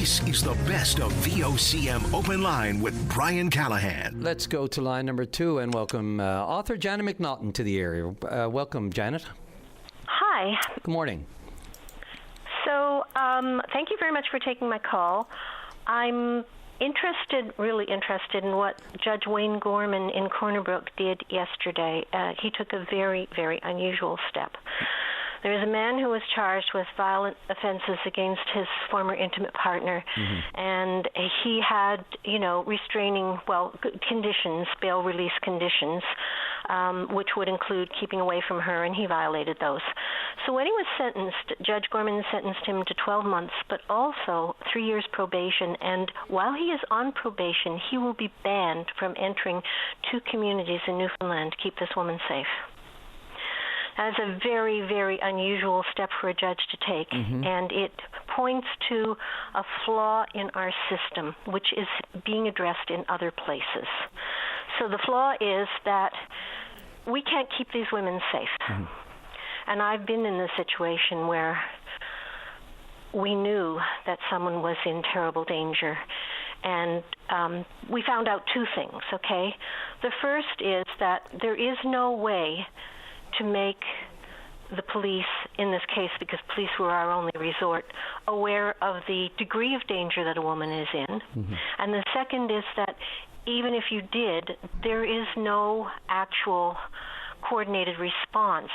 This is the best of VOCM Open Line with Brian Callahan. Let's go to line number 2 and welcome author Janet McNaughton to the area. Welcome, Janet. Hi. Good morning. So, thank you very much for taking my call. I'm really interested in what Judge Wayne Gorman in Corner Brook did yesterday. He took a very, very unusual step. There is a man who was charged with violent offenses against his former intimate partner, and he had, restraining, conditions, bail release conditions, which would include keeping away from her, and he violated those. So when he was sentenced, Judge Gorman sentenced him to 12 months, but also 3 years probation, and while he is on probation, he will be banned from entering 2 communities in Newfoundland to keep this woman safe. That is a very, very unusual step for a judge to take, and it points to a flaw in our system, which is being addressed in other places. So the flaw is that we can't keep these women safe. And I've been in the situation where we knew that someone was in terrible danger, and we found out 2 things, okay? The first is that there is no way to make the police, in this case, because police were our only resort, aware of the degree of danger that a woman is in. And the second is that even if you did, there is no actual coordinated response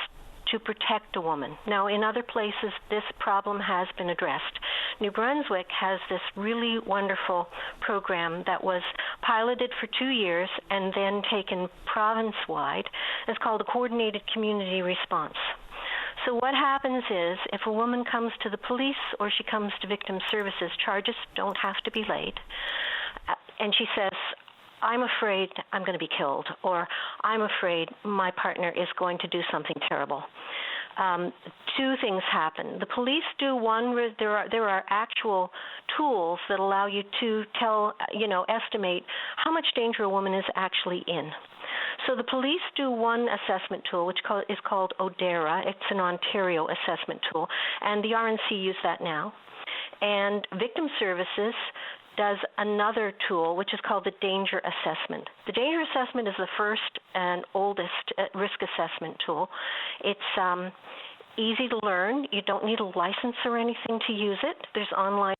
to protect a woman. Now, in other places, this problem has been addressed. New Brunswick has this really wonderful program that was piloted for 2 years and then taken province-wide. It's called a Coordinated Community Response. So what happens is, if a woman comes to the police or she comes to victim services, charges don't have to be laid, and she says, I'm afraid I'm going to be killed, or I'm afraid my partner is going to do something terrible. 2 things happen. The police do one. There are actual tools that allow you to estimate how much danger a woman is actually in. So the police do one assessment tool, which is called ODERA. It's an Ontario assessment tool, and the RNC use that now. And victim services does another tool, which is called the danger assessment. The danger assessment is the first and oldest risk assessment tool. It's easy to learn. You don't need a license or anything to use it. There's online.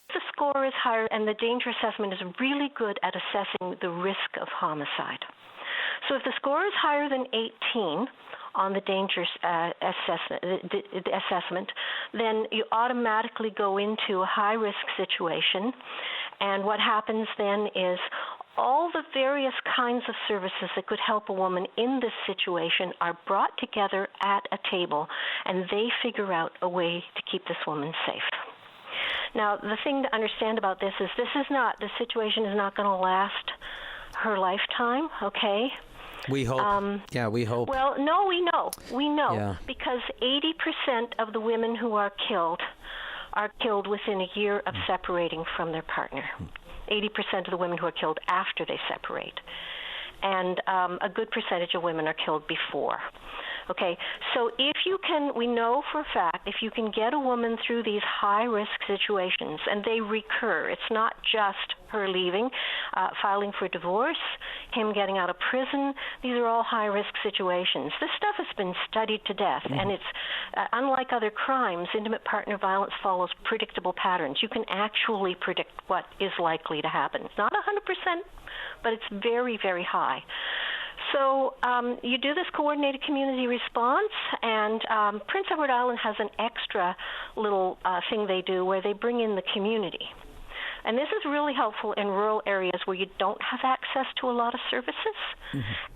The score is higher, and the danger assessment is really good at assessing the risk of homicide. So if the score is higher than 18 on the danger assessment, then you automatically go into a high-risk situation. And what happens then is all the various kinds of services that could help a woman in this situation are brought together at a table, and they figure out a way to keep this woman safe. Now, the thing to understand about this is the situation is not going to last her lifetime, okay? We hope. We hope. Well, no, we know. Yeah. Because 80% of the women who are killed within a year of separating from their partner. 80% of the women who are killed after they separate. And a good percentage of women are killed before. Okay, so we know for a fact, if you can get a woman through these high-risk situations, and they recur, it's not just her leaving, filing for divorce, him getting out of prison, these are all high-risk situations. This stuff has been studied to death, and it's, unlike other crimes, intimate partner violence follows predictable patterns. You can actually predict what is likely to happen. It's not 100%, but it's very, very high. So you do this coordinated community response, and Prince Edward Island has an extra little thing they do where they bring in the community. And this is really helpful in rural areas where you don't have access to a lot of services.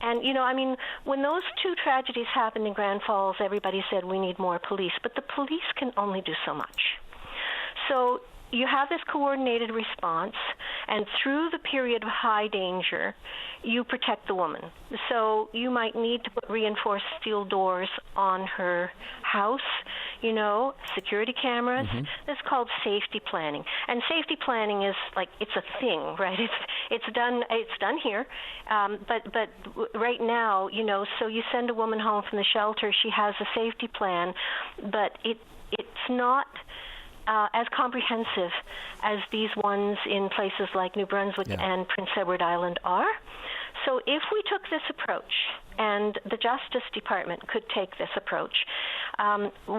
And, when those 2 tragedies happened in Grand Falls, everybody said we need more police, but the police can only do so much. So you have this coordinated response, and through the period of high danger, you protect the woman. So you might need to put reinforced steel doors on her house, security cameras. This is called safety planning. And safety planning is it's a thing, right? It's done here. But right now, so you send a woman home from the shelter, she has a safety plan, but it's not as comprehensive as these ones in places like New Brunswick and Prince Edward Island are. So if we took this approach, and the Justice Department could take this approach,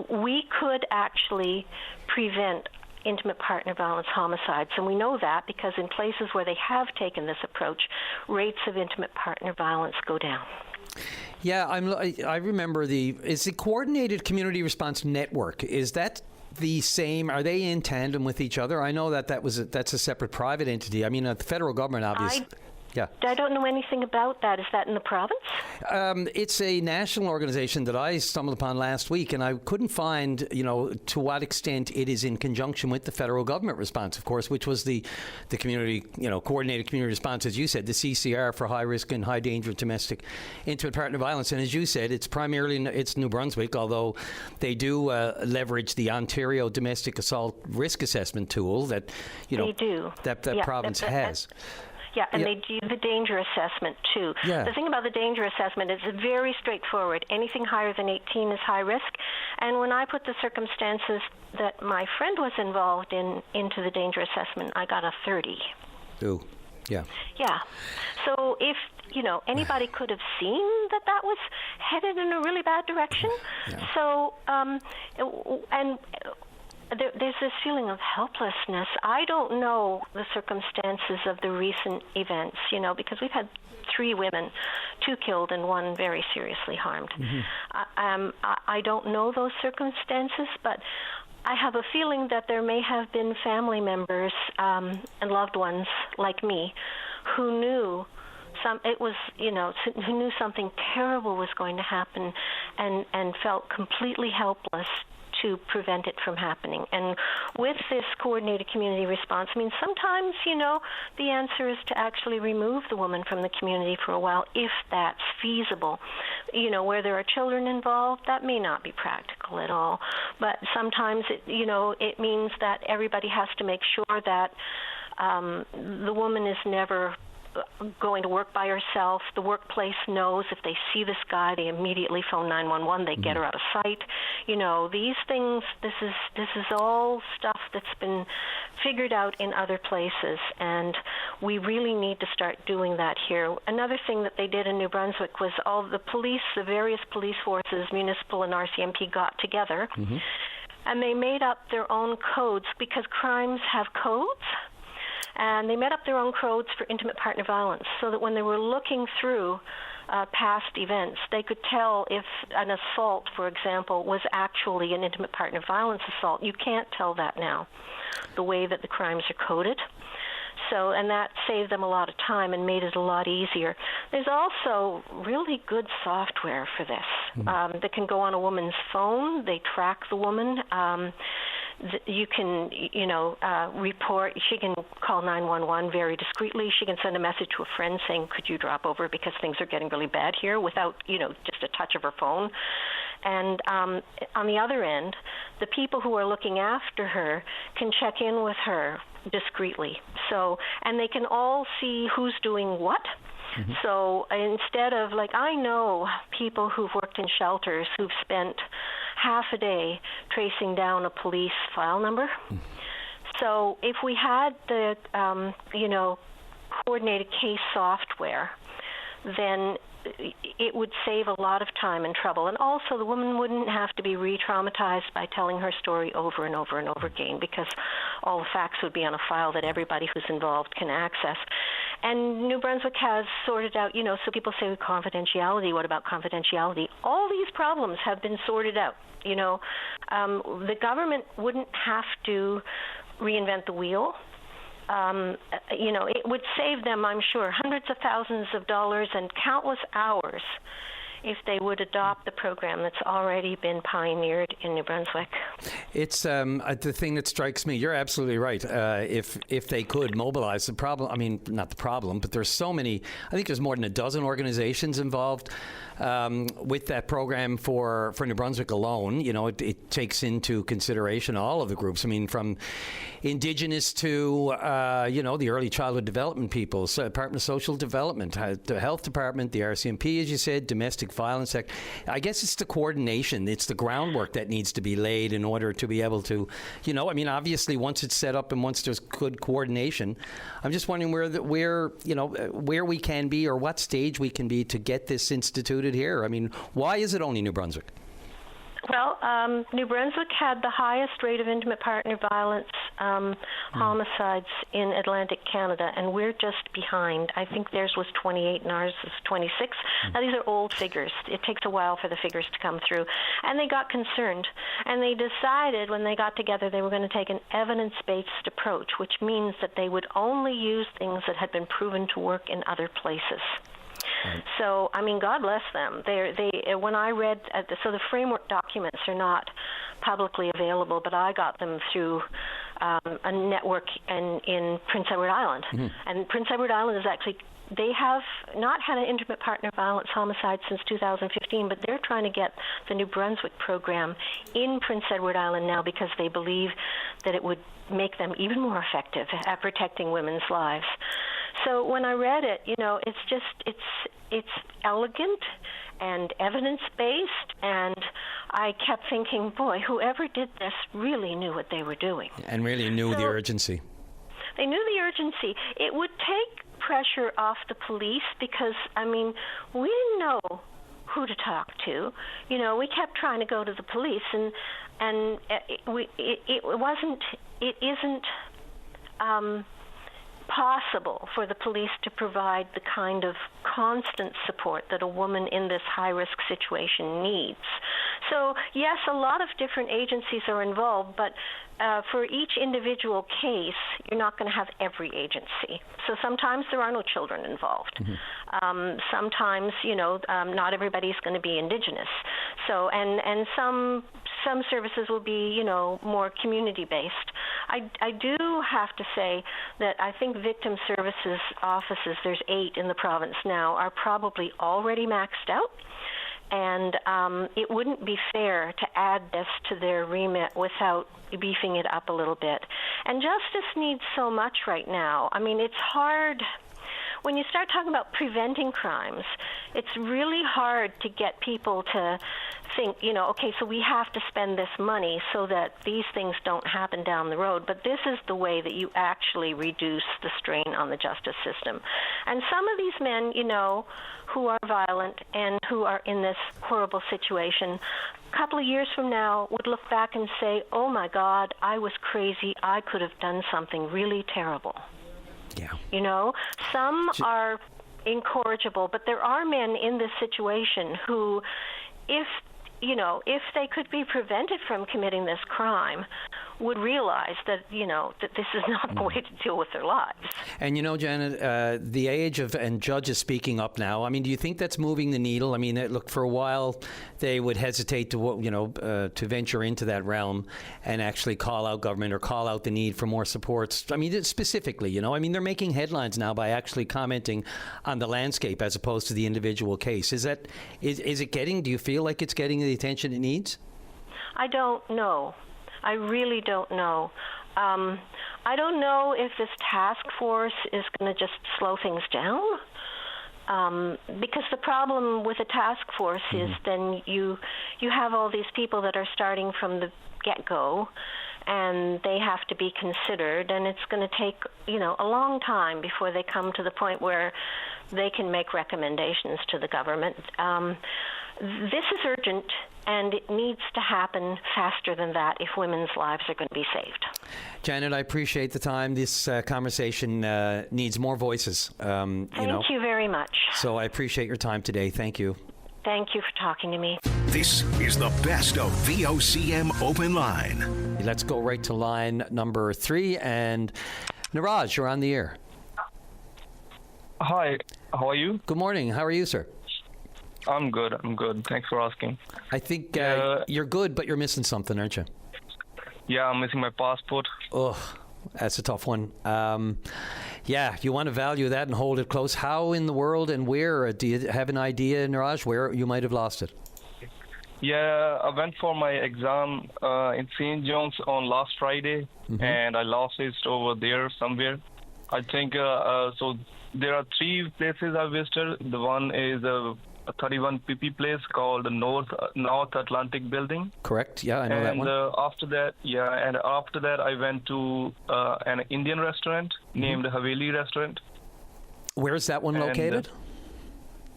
we could actually prevent intimate partner violence homicides. And we know that because in places where they have taken this approach, rates of intimate partner violence go down. Yeah, I remember it's the Coordinated Community Response Network. Is that the same? Are they in tandem with each other? I know that's a separate private entity. I mean, the federal government, obviously. Yeah. I don't know anything about that. Is that in the province? It's a national organization that I stumbled upon last week, and I couldn't find, to what extent it is in conjunction with the federal government response, of course, which was the community, coordinated community response, as you said, the CCR for high risk and high danger domestic intimate partner violence. And as you said, it's New Brunswick, although they do leverage the Ontario Domestic Assault Risk Assessment tool that, they do. that province has. Yeah, and they do the danger assessment, too. Yeah. The thing about the danger assessment is it's very straightforward. Anything higher than 18 is high risk. And when I put the circumstances that my friend was involved in into the danger assessment, I got a 30. Ooh, yeah. Yeah. So if, anybody could have seen that was headed in a really bad direction. Yeah. So, there's this feeling of helplessness. I don't know the circumstances of the recent events, because we've had 3 women, 2 killed and 1 very seriously harmed. Mm-hmm. I don't know those circumstances, but I have a feeling that there may have been family members and loved ones like me who knew who knew something terrible was going to happen and felt completely helpless to prevent it from happening. And with this coordinated community response, sometimes, the answer is to actually remove the woman from the community for a while, if that's feasible. Where there are children involved, that may not be practical at all. But sometimes, it means that everybody has to make sure that the woman is never going to work by herself. The workplace knows if they see this guy, they immediately phone 911. They get her out of sight. These things. This is all stuff that's been figured out in other places, and we really need to start doing that here. Another thing that they did in New Brunswick was all the various police forces, municipal and RCMP, got together, and they made up their own codes because crimes have codes. And they made up their own codes for intimate partner violence so that when they were looking through past events, they could tell if an assault, for example, was actually an intimate partner violence assault. You can't tell that now, the way that the crimes are coded. So, and that saved them a lot of time and made it a lot easier. There's also really good software for this that can go on a woman's phone. They track the woman. You can, report. She can call 911 very discreetly. She can send a message to a friend saying, could you drop over because things are getting really bad here, without, just a touch of her phone. And on the other end, the people who are looking after her can check in with her discreetly. So, and they can all see who's doing what. Mm-hmm. So instead of, I know people who've worked in shelters who've spent half a day tracing down a police file number. So if we had the, coordinated case software, then it would save a lot of time and trouble. And also the woman wouldn't have to be re-traumatized by telling her story over and over and over again, because all the facts would be on a file that everybody who's involved can access. And New Brunswick has sorted out, so people say confidentiality. What about confidentiality? All these problems have been sorted out. The government wouldn't have to reinvent the wheel. It would save them, I'm sure, hundreds of thousands of dollars and countless hours if they would adopt the program that's already been pioneered in New Brunswick. It's the thing that strikes me. You're absolutely right. If they could mobilize the problem, not the problem, but there's so many. I think there's more than a dozen organizations involved with that program for New Brunswick alone. It takes into consideration all of the groups. From Indigenous to the early childhood development people, Department of Social Development, the Health Department, the RCMP, as you said, domestic Domestic Violence Act. I guess it's the coordination, it's the groundwork that needs to be laid in order to be able to, obviously once it's set up and once there's good coordination, I'm just wondering where we can be or what stage we can be to get this instituted here. I mean, why is it only New Brunswick? Well, New Brunswick had the highest rate of intimate partner violence homicides in Atlantic Canada, and we're just behind. I think theirs was 28 and ours is 26. Now, these are old figures. It takes a while for the figures to come through. And they got concerned, and they decided when they got together they were going to take an evidence-based approach, which means that they would only use things that had been proven to work in other places. Right. So, I mean, God bless them. When I read, so the framework documents are not publicly available, but I got them through a network in Prince Edward Island. Mm-hmm. And Prince Edward Island is actually, they have not had an intimate partner violence homicide since 2015, but they're trying to get the New Brunswick program in Prince Edward Island now because they believe that it would make them even more effective at protecting women's lives. So when I read it, it's elegant and evidence-based, and I kept thinking, boy, whoever did this really knew what they were doing. And really knew the urgency. They knew the urgency. It would take pressure off the police because, I mean, we didn't know who to talk to. We kept trying to go to the police, and it isn't possible for the police to provide the kind of constant support that a woman in this high-risk situation needs. So, yes, a lot of different agencies are involved, but for each individual case, you're not going to have every agency. So sometimes there are no children involved. Mm-hmm. Sometimes, not everybody's going to be Indigenous. So, and some services will be, more community-based. I do have to say that I think victim services offices, there's 8 in the province now, are probably already maxed out. And it wouldn't be fair to add this to their remit without beefing it up a little bit. And justice needs so much right now. I mean, it's hard. When you start talking about preventing crimes, it's really hard to get people to think, okay, so we have to spend this money so that these things don't happen down the road. But this is the way that you actually reduce the strain on the justice system. And some of these men, who are violent and who are in this horrible situation, a couple of years from now would look back and say, oh, my God, I was crazy. I could have done something really terrible. Yeah. Some are incorrigible, but there are men in this situation who, if they could be prevented from committing this crime, would realize that, that this is not the way to deal with their lives. And, Janet, the age of and judges speaking up now, I mean, do you think that's moving the needle? I mean, look, for a while, they would hesitate to, to venture into that realm and actually call out government or call out the need for more supports. I mean, specifically, they're making headlines now by actually commenting on the landscape as opposed to the individual case. Is it getting, do you feel like it's getting the attention it needs? I don't know. I really don't know. I don't know if this task force is going to just slow things down, because the problem with a task force is then you have all these people that are starting from the get-go, and they have to be considered, and it's going to take, a long time before they come to the point where they can make recommendations to the government. This is urgent, and it needs to happen faster than that if women's lives are going to be saved. Janet, I appreciate the time. This conversation needs more voices. Thank you very much. So I appreciate your time today. Thank you. Thank you for talking to me. This is the best of VOCM Open Line. Let's go right to line number 3. And Niraj, you're on the air. Hi, how are you? Good morning. How are you, sir? I'm good. Thanks for asking. I think you're good, but you're missing something, aren't you? Yeah, I'm missing my passport. Oh, that's a tough one. Yeah, you want to value that and hold it close. How in the world and where? Do you have an idea, Niraj, where you might have lost it? Yeah, I went for my exam in St. John's on last Friday, and I lost it over there somewhere. I think, so there are 3 places I visited. The one is a 31 PP place called the North Atlantic Building. Correct. Yeah, I know that one. And after that, I went to an Indian restaurant named Haveli Restaurant. Where is that one located?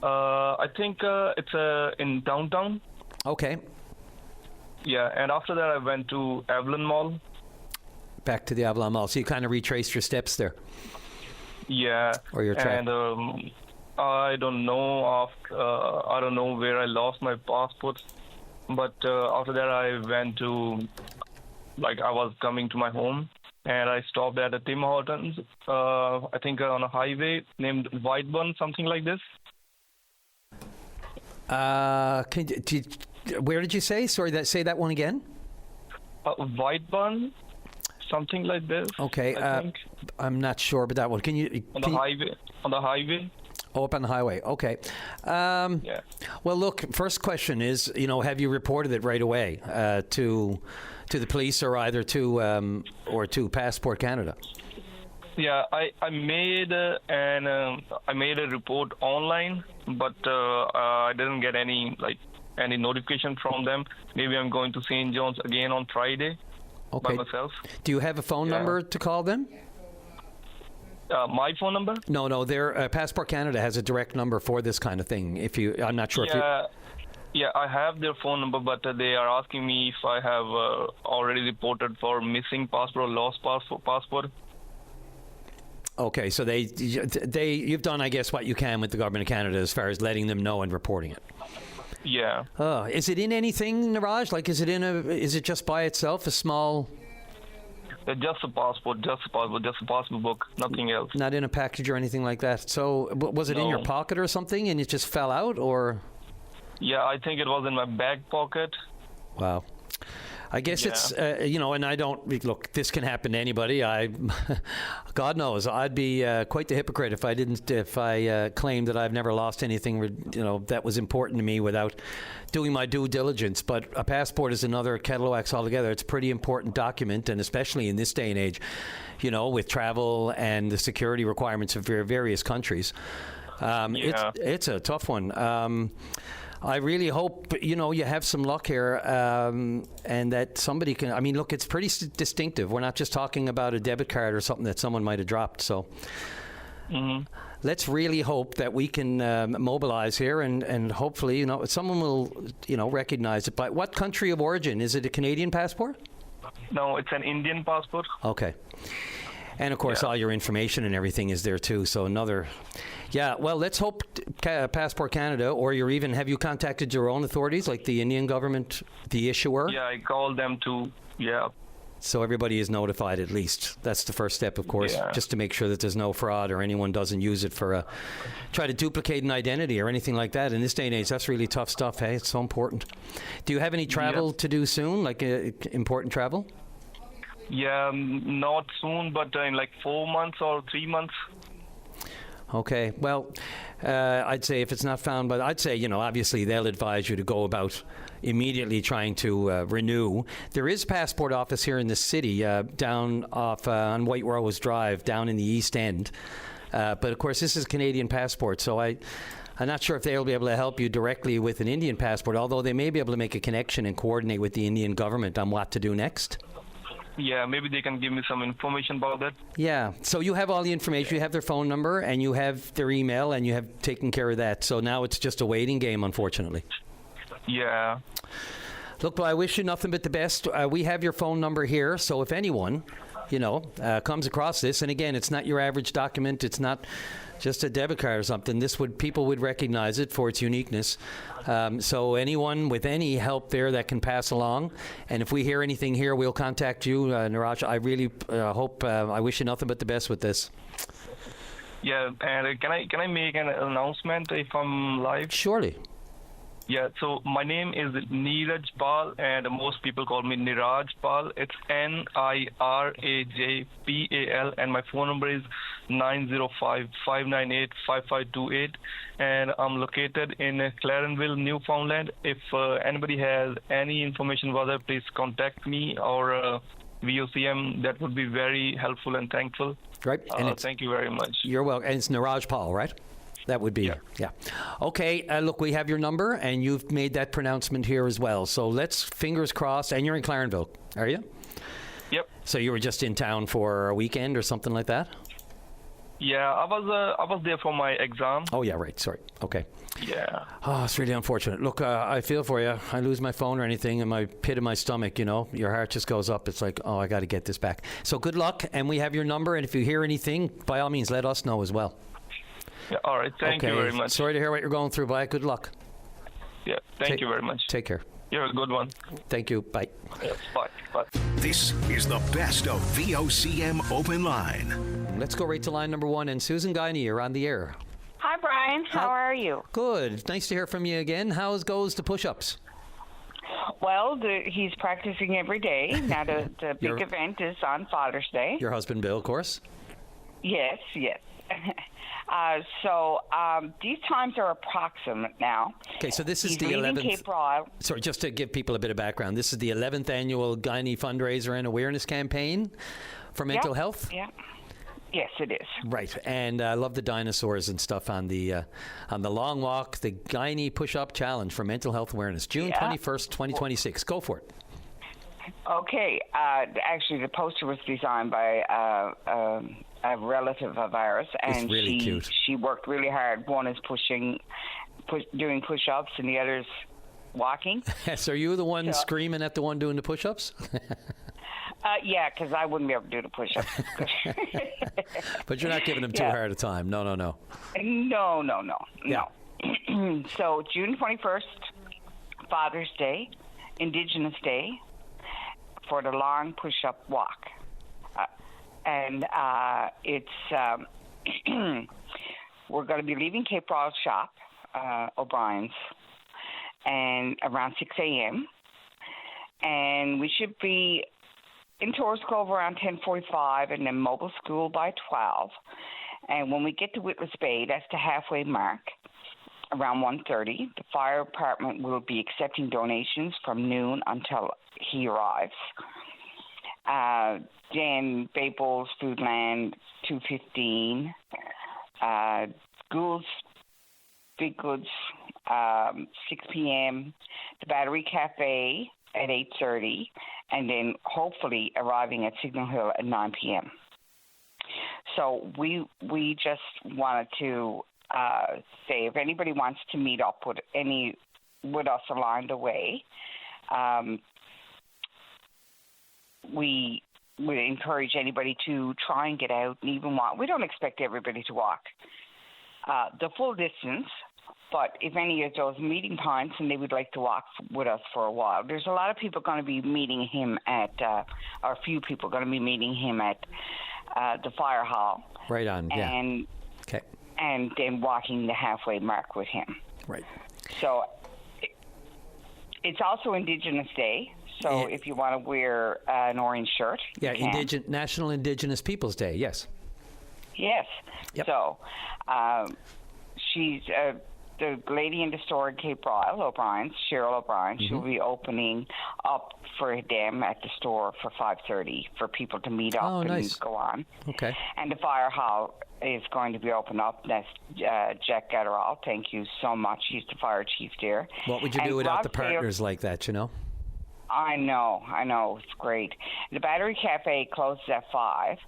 I think it's in downtown. Okay. Yeah, and after that, I went to Avalon Mall. Back to the Avalon Mall. So you kind of retraced your steps there. Yeah. Or your track. And I don't know where I lost my passport, but after that I went to, I was coming to my home, and I stopped at a Tim Hortons, I think on a highway named Whiteburn, something like this. Where did you say? Sorry, say that one again. Whiteburn, something like this. Okay, I think. I'm not sure, but that one. Can you on the highway? Oh, up on the highway. Okay. Yeah. Well, look. First question is, have you reported it right away to the police, or either to Passport Canada? Yeah, I made a report online, but I didn't get any notification from them. Maybe I'm going to St. John's again on Friday by myself. Do you have a phone number to call them? My phone number? No. Their Passport Canada has a direct number for this kind of thing. I'm not sure if you. Yeah, I have their phone number, but they are asking me if I have already reported for missing passport or lost passport. Okay, so you've done, I guess, what you can with the Government of Canada as far as letting them know and reporting it. Yeah. Is it in anything, Niraj? Is it just by itself, a small? Just a passport book, nothing else. Not in a package or anything like that. So was it in your pocket or something, and it just fell out, or? Yeah, I think it was in my back pocket. Wow. I guess it's, and I don't, look, this can happen to anybody. God knows, I'd be quite the hypocrite if I claimed that I've never lost anything, that was important to me without doing my due diligence. But a passport is another kettle of wax altogether. It's a pretty important document, and especially in this day and age, with travel and the security requirements of various countries. It's a tough one. I really hope, you have some luck here, and that somebody can. I mean, look, it's pretty distinctive. We're not just talking about a debit card or something that someone might have dropped. So let's really hope that we can mobilize here, and hopefully, someone will, recognize it. But what country of origin? Is it a Canadian passport? No, it's an Indian passport. Okay. And, of course, all your information and everything is there, too. So well, let's hope Passport Canada, or have you contacted your own authorities, like the Indian government, the issuer? Yeah, I called them too. Yeah. So everybody is notified at least. That's the first step, of course, just to make sure that there's no fraud or anyone doesn't use it for try to duplicate an identity or anything like that. In this day and age, that's really tough stuff, hey? It's so important. Do you have any travel to do soon, like important travel? Yeah, not soon, but in 4 months or 3 months. Okay, well, I'd say if it's not found, but I'd say, obviously they'll advise you to go about immediately trying to renew. There is a passport office here in the city, down off on White Rose Drive, down in the East End. But of course, this is Canadian passport, so I'm not sure if they'll be able to help you directly with an Indian passport, although they may be able to make a connection and coordinate with the Indian government on what to do next. Yeah, maybe they can give me some information about that. Yeah, so you have all the information. You have their phone number, and you have their email, and you have taken care of that. So now it's just a waiting game, unfortunately. Yeah. Look, I wish you nothing but the best. We have your phone number here, so if anyone, comes across this, and again, it's not your average document. It's not just a debit card or something. People would recognize it for its uniqueness. So anyone with any help there that can pass along, and if we hear anything here, we'll contact you, Niraj. I really hope. I wish you nothing but the best with this. Yeah, and can I make an announcement if I'm live? Surely. Yeah, so my name is Neeraj Pal, and most people call me Niraj Pal. It's NIRAJPAL, and my phone number is 905-598-5528, and I'm located in Clarenville, Newfoundland. If anybody has any information about that, please contact me or VOCM. That would be very helpful and thankful. Right. And thank you very much. You're welcome. And it's Niraj Pal, right? That would be, yeah. Okay, look, we have your number, and you've made that pronouncement here as well. So let's, fingers crossed, and you're in Clarenville, are you? Yep. So you were just in town for a weekend or something like that? Yeah, I was there for my exam. Oh, yeah, right. Sorry. Okay. Yeah. Oh, it's really unfortunate. Look, I feel for you. I lose my phone or anything, and my pit of my stomach, you know, your heart just goes up. It's like, oh, I got to get this back. So good luck, and we have your number, and if you hear anything, by all means, let us know as well. Yeah, all right. Thank you very much. Sorry to hear what you're going through, but good luck. Yeah, thank you very much. Take care. You're a good one. Thank you. Bye. Yeah, bye. Bye. This is the best of VOCM Open Line. Let's go right to line number 1, and Susan Guiney, you're on the air. Hi, Brian. How are you? Good. Nice to hear from you again. How goes the push-ups? Well, he's practicing every day. Now, the big event is on Father's Day. Your husband, Bill, of course. Yes. So these times are approximate now. Okay, so this is He's the leaving 11th. Cape Royal. Sorry, just to give people a bit of background, this is the 11th annual Guiney fundraiser and awareness campaign for mental health. Yeah. Yes, it is. Right, and I love the dinosaurs and stuff on the long walk, the Guiney Push-Up Challenge for Mental Health Awareness, June 21st, 2026. Go for it. Okay. Actually, the poster was designed by a relative of ours, and it's really cute. She worked really hard. One is doing push-ups, and the other's walking. So are you the one screaming at the one doing the push-ups? Yeah, because I wouldn't be able to do the push-ups. But you're not giving them too hard a time. No. No. Yeah. So June 21st, Father's Day, Indigenous Day, for the long push-up walk. And it's we're going to be leaving Cape Royal Shop, O'Brien's, and around 6 a.m. And we should be in Torres Cove around 10:45, and then mobile school by 12. And when we get to Witless Bay, that's the halfway mark, around 1:30. The fire department will be accepting donations from noon until he arrives. Then Bay Bowls Foodland, 2:15. Gould's Big Goods, 6 p.m. The Battery Cafe at 8:30, and then hopefully arriving at Signal Hill at 9 p.m. So we just wanted to say, if anybody wants to meet up with us along the way, we would encourage anybody to try and get out and even walk. We don't expect everybody to walk the full distance, but if any of those meeting points and they would like to walk with us for a while, there's a lot of people going to be meeting him at, or a few people going to be meeting him at the fire hall. Right on, yeah. And, okay. And then walking the halfway mark with him. Right. So it's also Indigenous Day. So if you want to wear an orange shirt, yeah, National Indigenous Peoples Day, yes. Yes. Yep. So she's the lady in the store at Cape Royal, O'Brien's, Cheryl O'Brien. She'll be opening up for them at the store for 5:30 for people to meet up and go on. Okay. And the fire hall is going to be open up. That's Jack Gatterall. Thank you so much. He's the fire chief there. What would you do without the partners like that, you know? I know. It's great. The Battery Cafe closes at 5,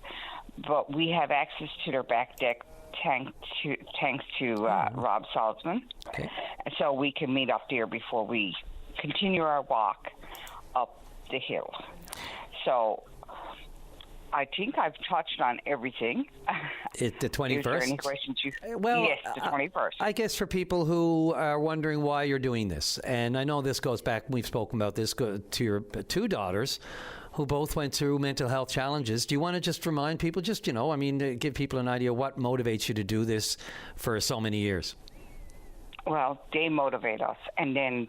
but we have access to their back deck thanks to Rob Salzman. Okay. So we can meet up there before we continue our walk up the hill. So I think I've touched on everything. The 21st? Is there any questions you... Well, yes, the 21st. I guess for people who are wondering why you're doing this, and I know this goes back, we've spoken about this, to your two daughters who both went through mental health challenges. Do you want to just remind people, to give people an idea what motivates you to do this for so many years? Well, they motivate us. And then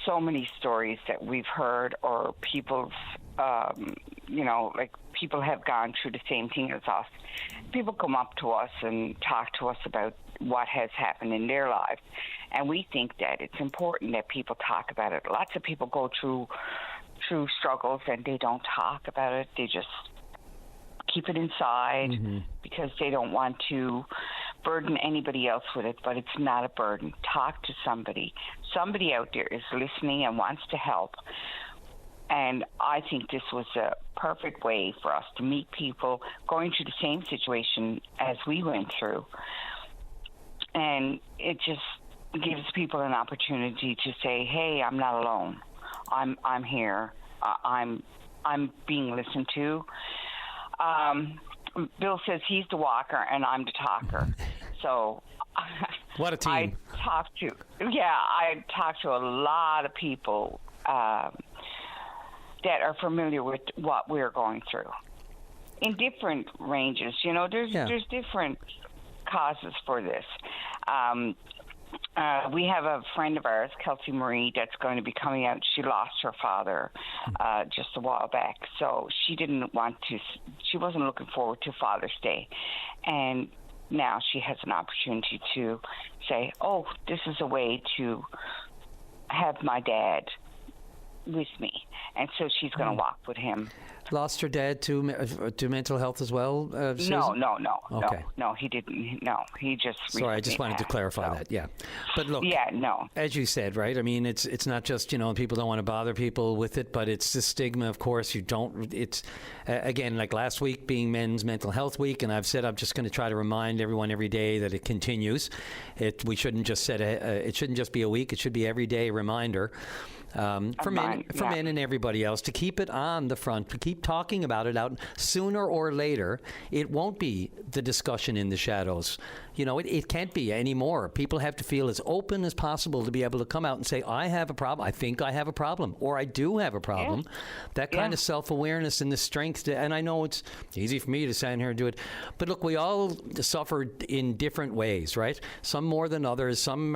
so many stories that we've heard, or people's, people have gone through the same thing as us. People come up to us and talk to us about what has happened in their lives. And we think that it's important that people talk about it. Lots of people go through struggles and they don't talk about it. They just keep it inside because they don't want to burden anybody else with it, but it's not a burden. Talk to somebody. Somebody out there is listening and wants to help. And I think this was a perfect way for us to meet people going through the same situation as we went through. And it just gives people an opportunity to say, hey, I'm not alone. I'm here. I'm being listened to. Bill says he's the walker and I'm the talker. So what a team. I talked to a lot of people that are familiar with what we're going through in different ranges. You know, there's different causes for this. We have a friend of ours, Kelsey Marie, that's going to be coming out. She lost her father just a while back, so she wasn't looking forward to Father's Day. And now she has an opportunity to say, oh, this is a way to have my dad with me. And so she's going to walk with him. Lost her dad to mental health as well, Susan? No, he didn't. No, he just. Sorry, I just wanted to clarify that. Yeah, but look. Yeah, no. As you said, right? I mean, it's not just people don't want to bother people with it, but it's the stigma. Of course, you don't. It's again like last week being Men's Mental Health Week, and I've said I'm just going to try to remind everyone every day that it continues. We shouldn't just set it shouldn't just be a week. It should be every day reminder. For men and everybody else to keep it on the front, to keep talking about it out. Sooner or later, it won't be the discussion in the shadows. It can't be anymore. People have to feel as open as possible to be able to come out and say, I have a problem. I think I have a problem, or I do have a problem. Yeah. That kind of self-awareness and the strength and I know it's easy for me to stand here and do it, but look, we all suffer in different ways, right? Some more than others. Some,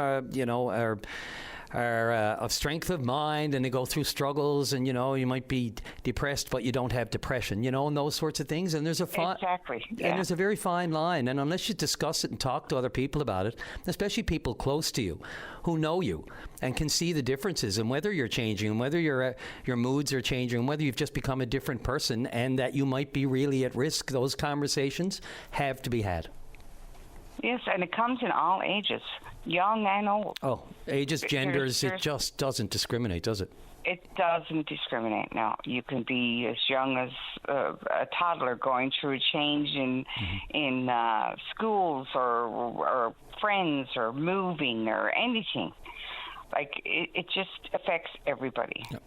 are of strength of mind, and they go through struggles, and you might be depressed, but you don't have depression, and those sorts of things. And there's and there's a very fine line. And unless you discuss it and talk to other people about it, especially people close to you, who know you and can see the differences, and whether you're changing, and whether your moods are changing, and whether you've just become a different person, and that you might be really at risk, those conversations have to be had. Yes, and it comes in all ages, young and old. Oh, ages, genders, it just doesn't discriminate, does it? It doesn't discriminate, no. You can be as young as a toddler going through a change in schools or friends or moving or anything. Like, it just affects everybody. Yep.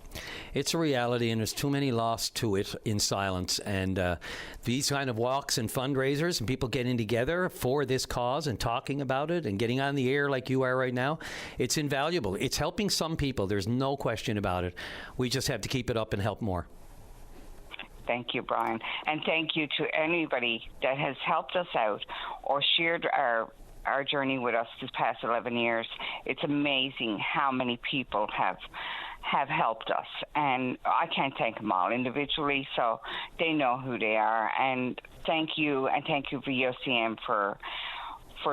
It's a reality, and there's too many lost to it in silence. And these kind of walks and fundraisers and people getting together for this cause and talking about it and getting on the air like you are right now, it's invaluable. It's helping some people. There's no question about it. We just have to keep it up and help more. Thank you, Brian. And thank you to anybody that has helped us out or shared our journey with us this past 11 years. It's amazing how many people have helped us, and I can't thank them all individually, so they know who they are. And thank you VOCM for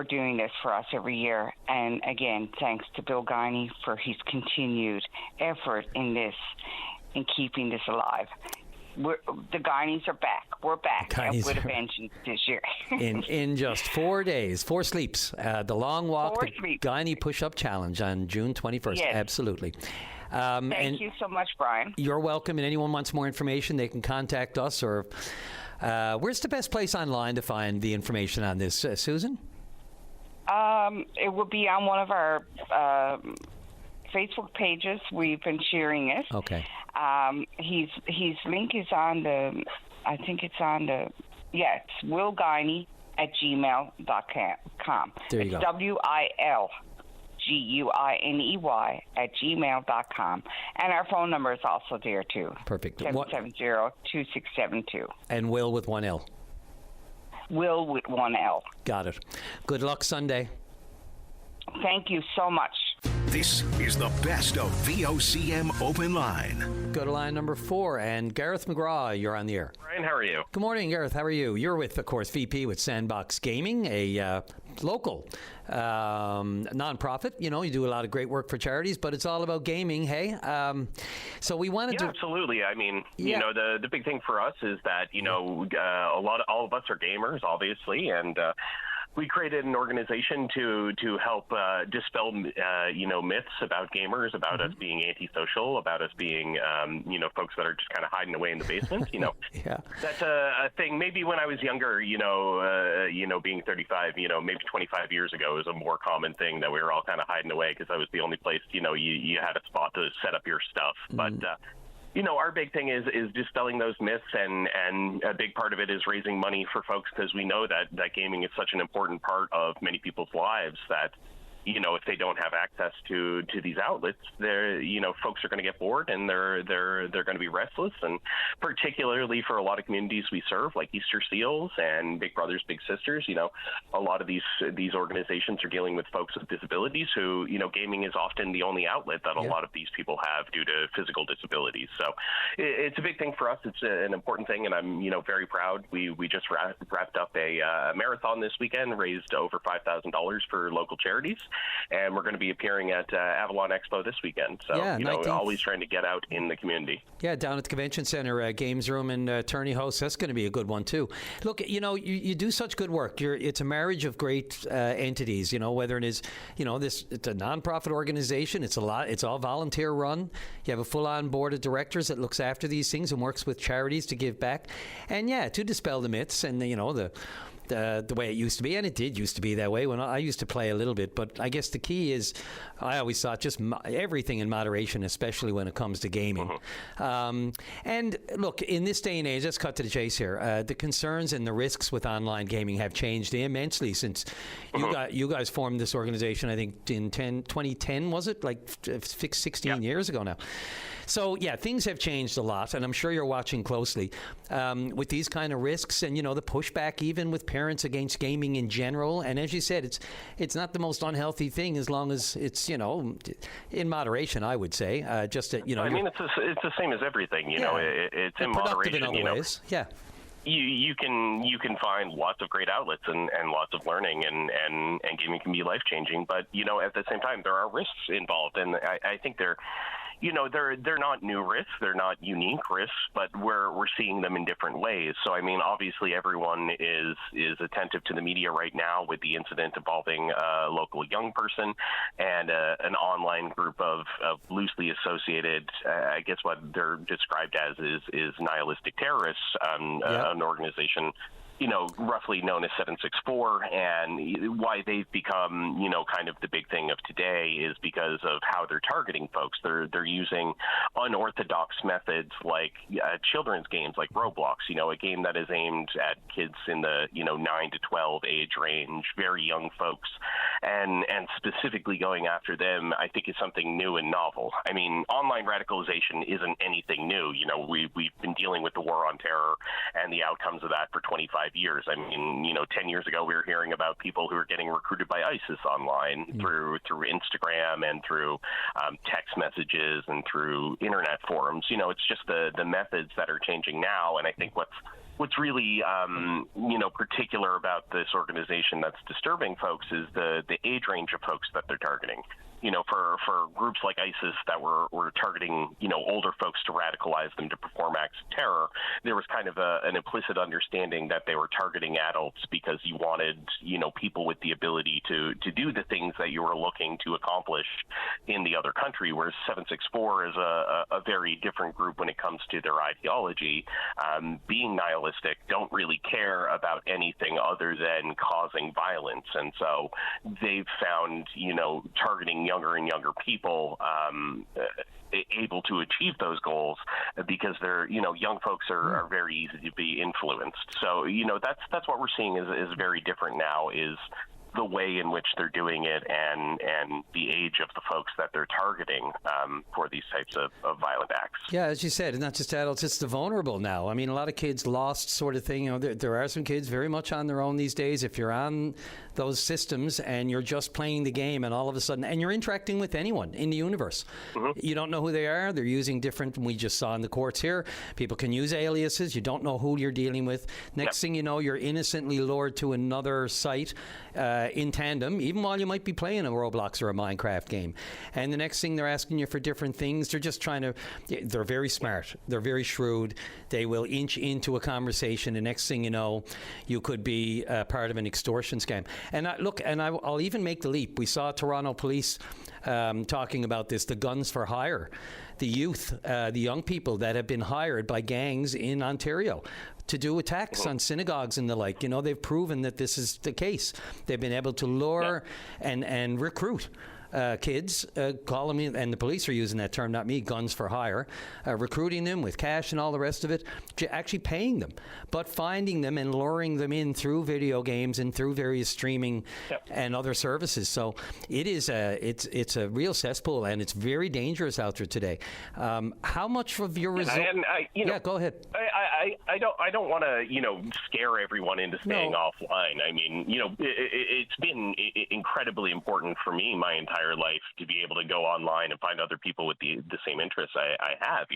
doing this for us every year. And again, thanks to Bill Guiney for his continued effort in keeping this alive. The Guineys are back. We're back with a vengeance this year. in just 4 days, 4 sleeps, the long walk, the Guiney push-up challenge on June 21st. Yes. Absolutely. Thank you so much, Brian. You're welcome. And anyone wants more information, they can contact us. Or where's the best place online to find the information on this, Susan? It will be on one of our Facebook pages. We've been sharing it. Okay. His link is on it's Will Guiney at gmail.com. There you go. WILGUINEY at gmail.com. And our phone number is also there, too. Perfect. 770-2672. And Will with one L. Will with one L. Got it. Good luck Sunday. Thank you so much. This is the best of VOCM Open Line. Go to line number 4, and Gareth McGraw, you're on the air. Brian, how are you? Good morning, Gareth. How are you? You're with, of course, VP with Sandbox Gaming, a local nonprofit. You do a lot of great work for charities, but it's all about gaming, hey? So we wanted to... absolutely. I mean, the big thing for us is that, all of us are gamers, obviously, and we created an organization to help dispel myths about gamers, about us being antisocial, about us being folks that are just kind of hiding away in the basement. Yeah. That's a thing. Maybe when I was younger, being 35, maybe 25 years ago was a more common thing that we were all kind of hiding away because that was the only place you had a spot to set up your stuff. But our big thing is dispelling those myths, and a big part of it is raising money for folks, because we know that gaming is such an important part of many people's lives that, if they don't have access to these outlets, folks are going to get bored, and they're going to be restless. And particularly for a lot of communities we serve, like Easter Seals and Big Brothers Big Sisters, a lot of these organizations are dealing with folks with disabilities who, gaming is often the only outlet that a lot of these people have due to physical disabilities. So it's a big thing for us. It's an important thing, and I'm very proud. We just wrapped up a marathon this weekend, raised over $5,000 for local charities. And we're going to be appearing at Avalon Expo this weekend. So, always trying to get out in the community. Yeah, down at the Convention Center, Games Room and Tourney House. That's going to be a good one, too. Look, you do such good work. It's a marriage of great entities, whether it is, it's a nonprofit organization. It's all volunteer run. You have a full-on board of directors that looks after these things and works with charities to give back. And, to dispel the myths and, the way it used to be, and it did used to be that way when I used to play a little bit. But I guess the key is, I always thought, just everything in moderation, especially when it comes to gaming. And look, in this day and age, let's cut to the chase here. The concerns and the risks with online gaming have changed immensely since you guys formed this organization, I think, in 2010, was it? Like 16 years ago now. So, things have changed a lot, and I'm sure you're watching closely with these kind of risks and, the pushback even with parents against gaming in general. And as you said, it's not the most unhealthy thing as long as it's, in moderation, I would say. It's the same as everything, it's in moderation. In other ways. Yeah. You can find lots of great outlets and lots of learning and gaming can be life-changing, but at the same time there are risks involved, and I think they're not new risks, they're not unique risks, but we're seeing them in different ways. So obviously everyone is attentive to the media right now with the incident involving a local young person and an online group of loosely associated, I guess what they're described as is nihilistic terrorists, an organization roughly known as 764, and why they've become, kind of the big thing of today is because of how they're targeting folks. They're using unorthodox methods like children's games like Roblox, a game that is aimed at kids in the, 9 to 12 age range, very young folks, and specifically going after them, I think is something new and novel. Online radicalization isn't anything new. We've been dealing with the war on terror and the outcomes of that for 25 years. 10 years ago, we were hearing about people who are getting recruited by ISIS online through Instagram and through text messages and through internet forums. It's just the methods that are changing now. And I think what's really, particular about this organization that's disturbing folks is the age range of folks that they're targeting. For groups like ISIS that were targeting, older folks to radicalize them to perform acts of terror, there was kind of an implicit understanding that they were targeting adults because you wanted, people with the ability to do the things that you were looking to accomplish in the other country, whereas 764 is a very different group when it comes to their ideology, being nihilistic, don't really care about anything other than causing violence. And so they've found, targeting younger and younger people able to achieve those goals because they're, young folks are very easy to be influenced. So, that's what we're seeing is very different now, is the way in which they're doing it and the age of the folks that they're targeting for these types of violent acts. Yeah, as you said, not just adults, it's the vulnerable now. A lot of kids lost sort of thing. There are some kids very much on their own these days. If you're on those systems and you're just playing the game and all of a sudden, and you're interacting with anyone in the universe, you don't know who they are. They're using different, we just saw in the courts here, people can use aliases. You don't know who you're dealing with. Next thing you know, you're innocently lured to another site in tandem, even while you might be playing a Roblox or a Minecraft game. And the next thing, they're asking you for different things. They're just trying to, they're very smart. They're very shrewd. They will inch into a conversation. The next thing you know, you could be part of an extortion scam. And I'll even make the leap. We saw Toronto police talking about this, the guns for hire, the youth, the young people that have been hired by gangs in Ontario to do attacks on synagogues and the like. You know, they've proven that this is the case. They've been able to lure and recruit kids, call them in, and the police are using that term, not me, guns for hire, recruiting them with cash and all the rest of it, actually paying them, but finding them and luring them in through video games and through various streaming and other services. So it is it's a real cesspool, and it's very dangerous out there today. How much of your go ahead. I don't want to scare everyone into staying offline. I mean, it's been incredibly important for me my entire life to be able to go online and find other people with the same interests I have.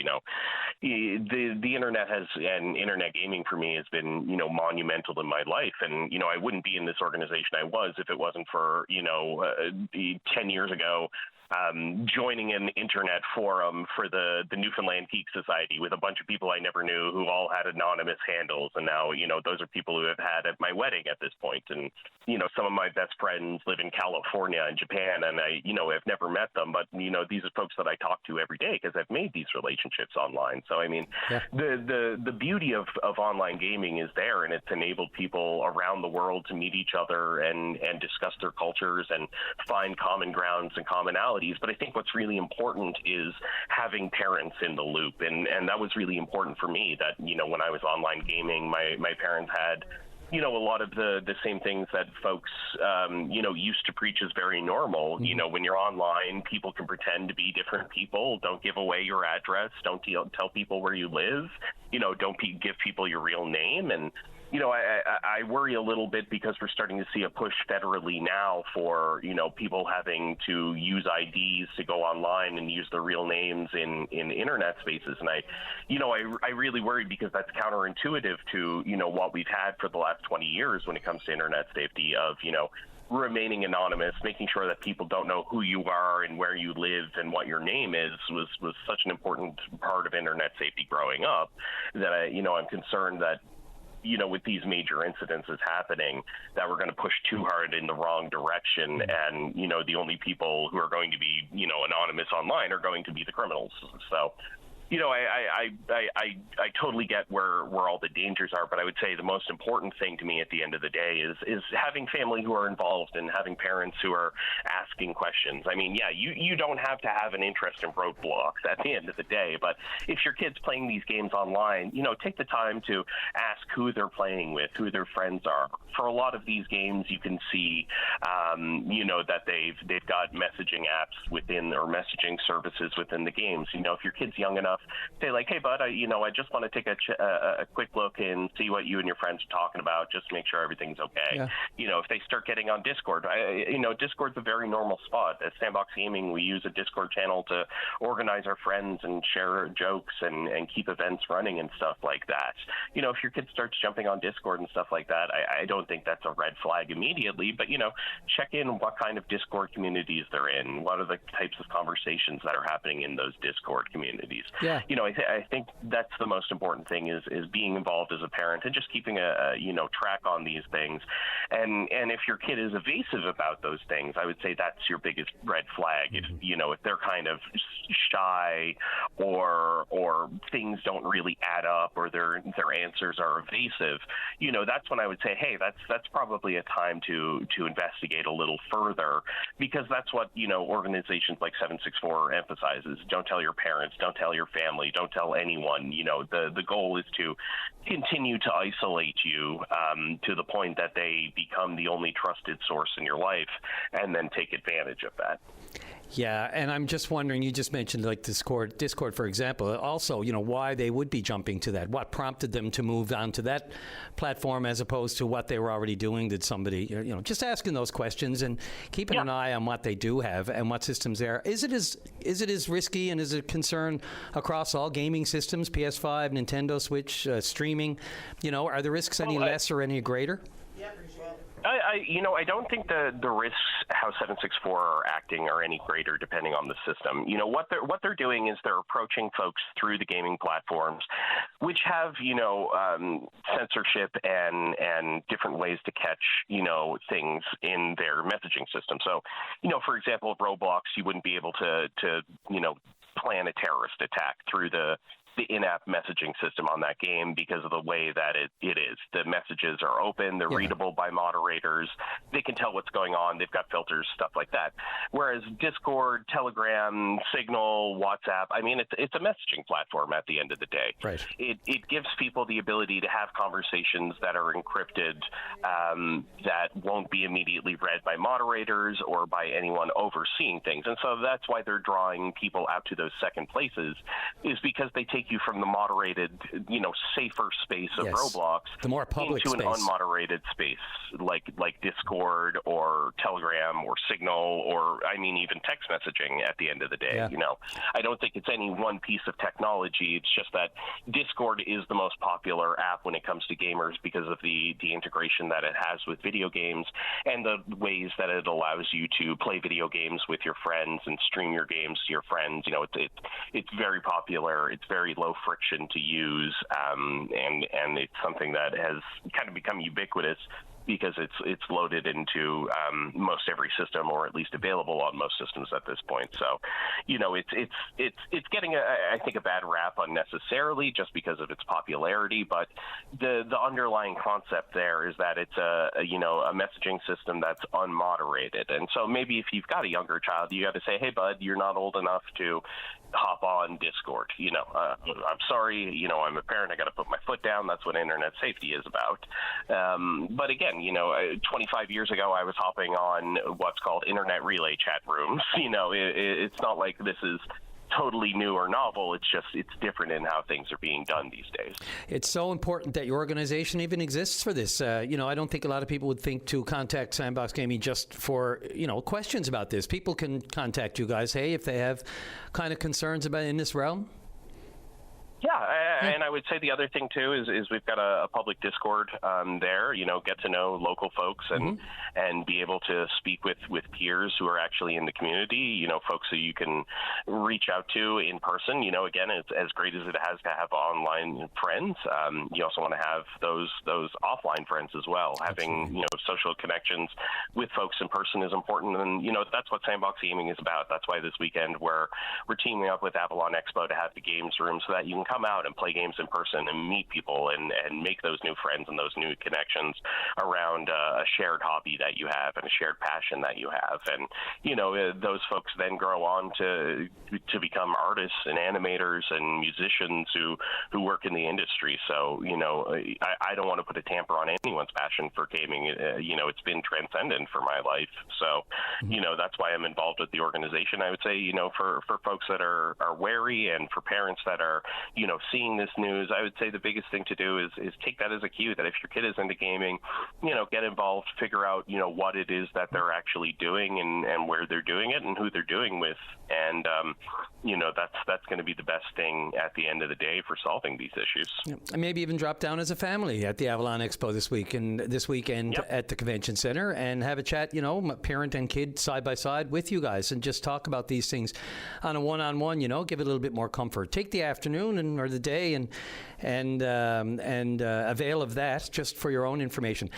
The internet and internet gaming for me has been monumental in my life, and I wouldn't be in this organization I was if it wasn't for 10 years ago joining an internet forum for the Newfoundland Geek Society with a bunch of people I never knew who all had anonymous handles. And now, those are people who have had at my wedding at this point. And, some of my best friends live in California and Japan, and I, have never met them. But, these are folks that I talk to every day because I've made these relationships online. So, I mean, the beauty of online gaming is there, and it's enabled people around the world to meet each other and discuss their cultures and find common grounds and commonalities. But I think what's really important is having parents in the loop. And that was really important for me that, when I was online gaming, my parents had, a lot of the same things that folks, used to preach as very normal. When you're online, people can pretend to be different people. Don't give away your address. Don't tell people where you live. Don't give people your real name. And I worry a little bit because we're starting to see a push federally now for, people having to use IDs to go online and use their real names in internet spaces. And I really worried because that's counterintuitive to, what we've had for the last 20 years when it comes to internet safety of, remaining anonymous, making sure that people don't know who you are and where you live and what your name is was such an important part of internet safety growing up that I'm concerned that with these major incidences happening, that we're going to push too hard in the wrong direction. And, the only people who are going to be, anonymous online are going to be the criminals. So, I totally get where all the dangers are, but I would say the most important thing to me at the end of the day is having family who are involved and having parents who are asking questions. I mean, you don't have to have an interest in roadblocks at the end of the day, but if your kid's playing these games online, take the time to ask who they're playing with, who their friends are. For a lot of these games, you can see, that they've got messaging apps within or messaging services within the games. If your kid's young enough, say like, hey, bud, I just want to take a quick look and see what you and your friends are talking about, just to make sure everything's okay. Yeah. If they start getting on Discord, Discord's a very normal spot. At Sandbox Gaming, we use a Discord channel to organize our friends and share jokes and keep events running and stuff like that. If your kid starts jumping on Discord and stuff like that, I don't think that's a red flag immediately, but, check in what kind of Discord communities they're in. What are the types of conversations that are happening in those Discord communities? Yeah. I think that's the most important thing is being involved as a parent and just keeping a track on these things. And if your kid is evasive about those things, I would say that's your biggest red flag. If they're kind of shy or things don't really add up or their answers are evasive, that's when I would say, hey, that's probably a time to investigate a little further, because that's what, organizations like 764 emphasizes. Don't tell your parents, don't tell your family, don't tell anyone. The goal is to continue to isolate you to the point that they become the only trusted source in your life, and then take advantage of that. Yeah, and I'm just wondering, you just mentioned like Discord, for example, also, why they would be jumping to that. What prompted them to move on to that platform as opposed to what they were already doing? Did somebody, just asking those questions and keeping an eye on what they do have and what systems there. Is it as risky and is it a concern across all gaming systems, PS5, Nintendo Switch, streaming? Are the risks any less or any greater? I don't think the risks how 764 are acting are any greater depending on the system. What they're doing is they're approaching folks through the gaming platforms, which have censorship and different ways to catch things in their messaging system. So, for example, Roblox, you wouldn't be able to plan a terrorist attack through the in-app messaging system on that game because of the way that it is. The messages are open, they're readable by moderators, they can tell what's going on, they've got filters, stuff like that. Whereas Discord, Telegram, Signal, WhatsApp, it's a messaging platform at the end of the day. Right. It gives people the ability to have conversations that are encrypted, that won't be immediately read by moderators or by anyone overseeing things. And so that's why they're drawing people out to those second places, is because they take you from the moderated, safer space of Roblox the more public into space. An unmoderated space like Discord or Telegram or Signal or even text messaging at the end of the day. Yeah. I don't think it's any one piece of technology. It's just that Discord is the most popular app when it comes to gamers because of the integration that it has with video games and the ways that it allows you to play video games with your friends and stream your games to your friends. It's very popular. It's very low friction to use, and it's something that has kind of become ubiquitous because it's loaded into most every system, or at least available on most systems at this point. So, it's getting I think a bad rap unnecessarily just because of its popularity. But the underlying concept there is that it's a messaging system that's unmoderated, and so maybe if you've got a younger child, you got to say, hey bud, you're not old enough to hop on Discord. I'm sorry, I'm a parent, I got to put my foot down. That's what internet safety is about. But again, 25 years ago, I was hopping on what's called internet relay chat rooms. It's not like this is totally new or novel. It's different in how things are being done these days. It's so important that your organization even exists for this. I don't think a lot of people would think to contact Sandbox Gaming just for, questions about this. People can contact you guys, if they have kind of concerns about in this realm. Yeah, and I would say the other thing too is we've got a public Discord there. Get to know local folks and be able to speak with peers who are actually in the community. Folks who you can reach out to in person. Again, it's as great as it has to have online friends. You also want to have those offline friends as well. Having social connections with folks in person is important, and that's what Sandbox Gaming is about. That's why this weekend we're teaming up with Avalon Expo to have the games room so that you can come out and play games in person and meet people and make those new friends and those new connections around a shared hobby that you have and a shared passion that you have. And, those folks then grow on to become artists and animators and musicians who work in the industry. So, I don't want to put a tamper on anyone's passion for gaming. It's been transcendent for my life. So, that's why I'm involved with the organization. I would say, for folks that are wary and for parents that are, seeing this news, I would say the biggest thing to do is take that as a cue that if your kid is into gaming, get involved, figure out, what it is that they're actually doing and where they're doing it and who they're doing with. And, that's going to be the best thing at the end of the day for solving these issues. And maybe even drop down as a family at the Avalon Expo this weekend at the convention center and have a chat, parent and kid side by side with you guys and just talk about these things on a one-on-one, give it a little bit more comfort. Take the afternoon or the day and avail of that just for your own information.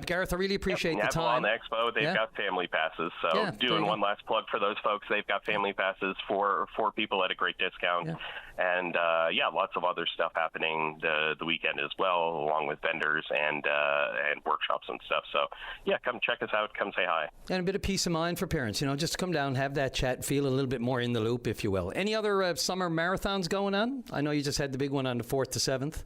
Gareth, I really appreciate the time. Avalon Expo, they've got family passes. So doing one last plug for those folks, they've got family passes for people at a great discount. Yeah. And lots of other stuff happening the weekend as well, along with vendors and workshops and stuff. So come check us out, come say hi. And a bit of peace of mind for parents, just come down, have that chat, feel a little bit more in the loop, if you will. Any other summer marathons going on? I know you just had the big one on the 4th to 7th.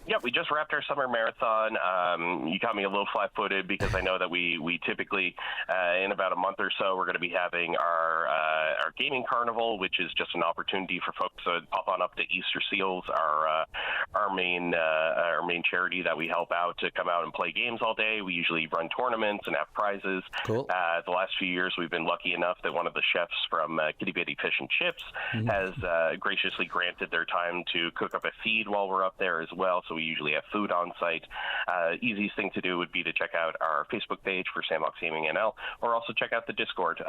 Yeah, we just wrapped our summer marathon. You caught me a little flat-footed because I know that we typically, in about a month or so, we're going to be having our gaming carnival, which is just an opportunity for folks to pop on up to Easter Seals, our main charity that we help out, to come out and play games all day. We usually run tournaments and have prizes. Cool. The last few years, we've been lucky enough that one of the chefs from Kitty Bitty Fish and Chips has graciously granted their time to cook up a feed while we're up there as well. So so we usually have food on site. Easiest thing to do would be to check out our Facebook page for Sandbox Gaming NL, or also check out the Discord.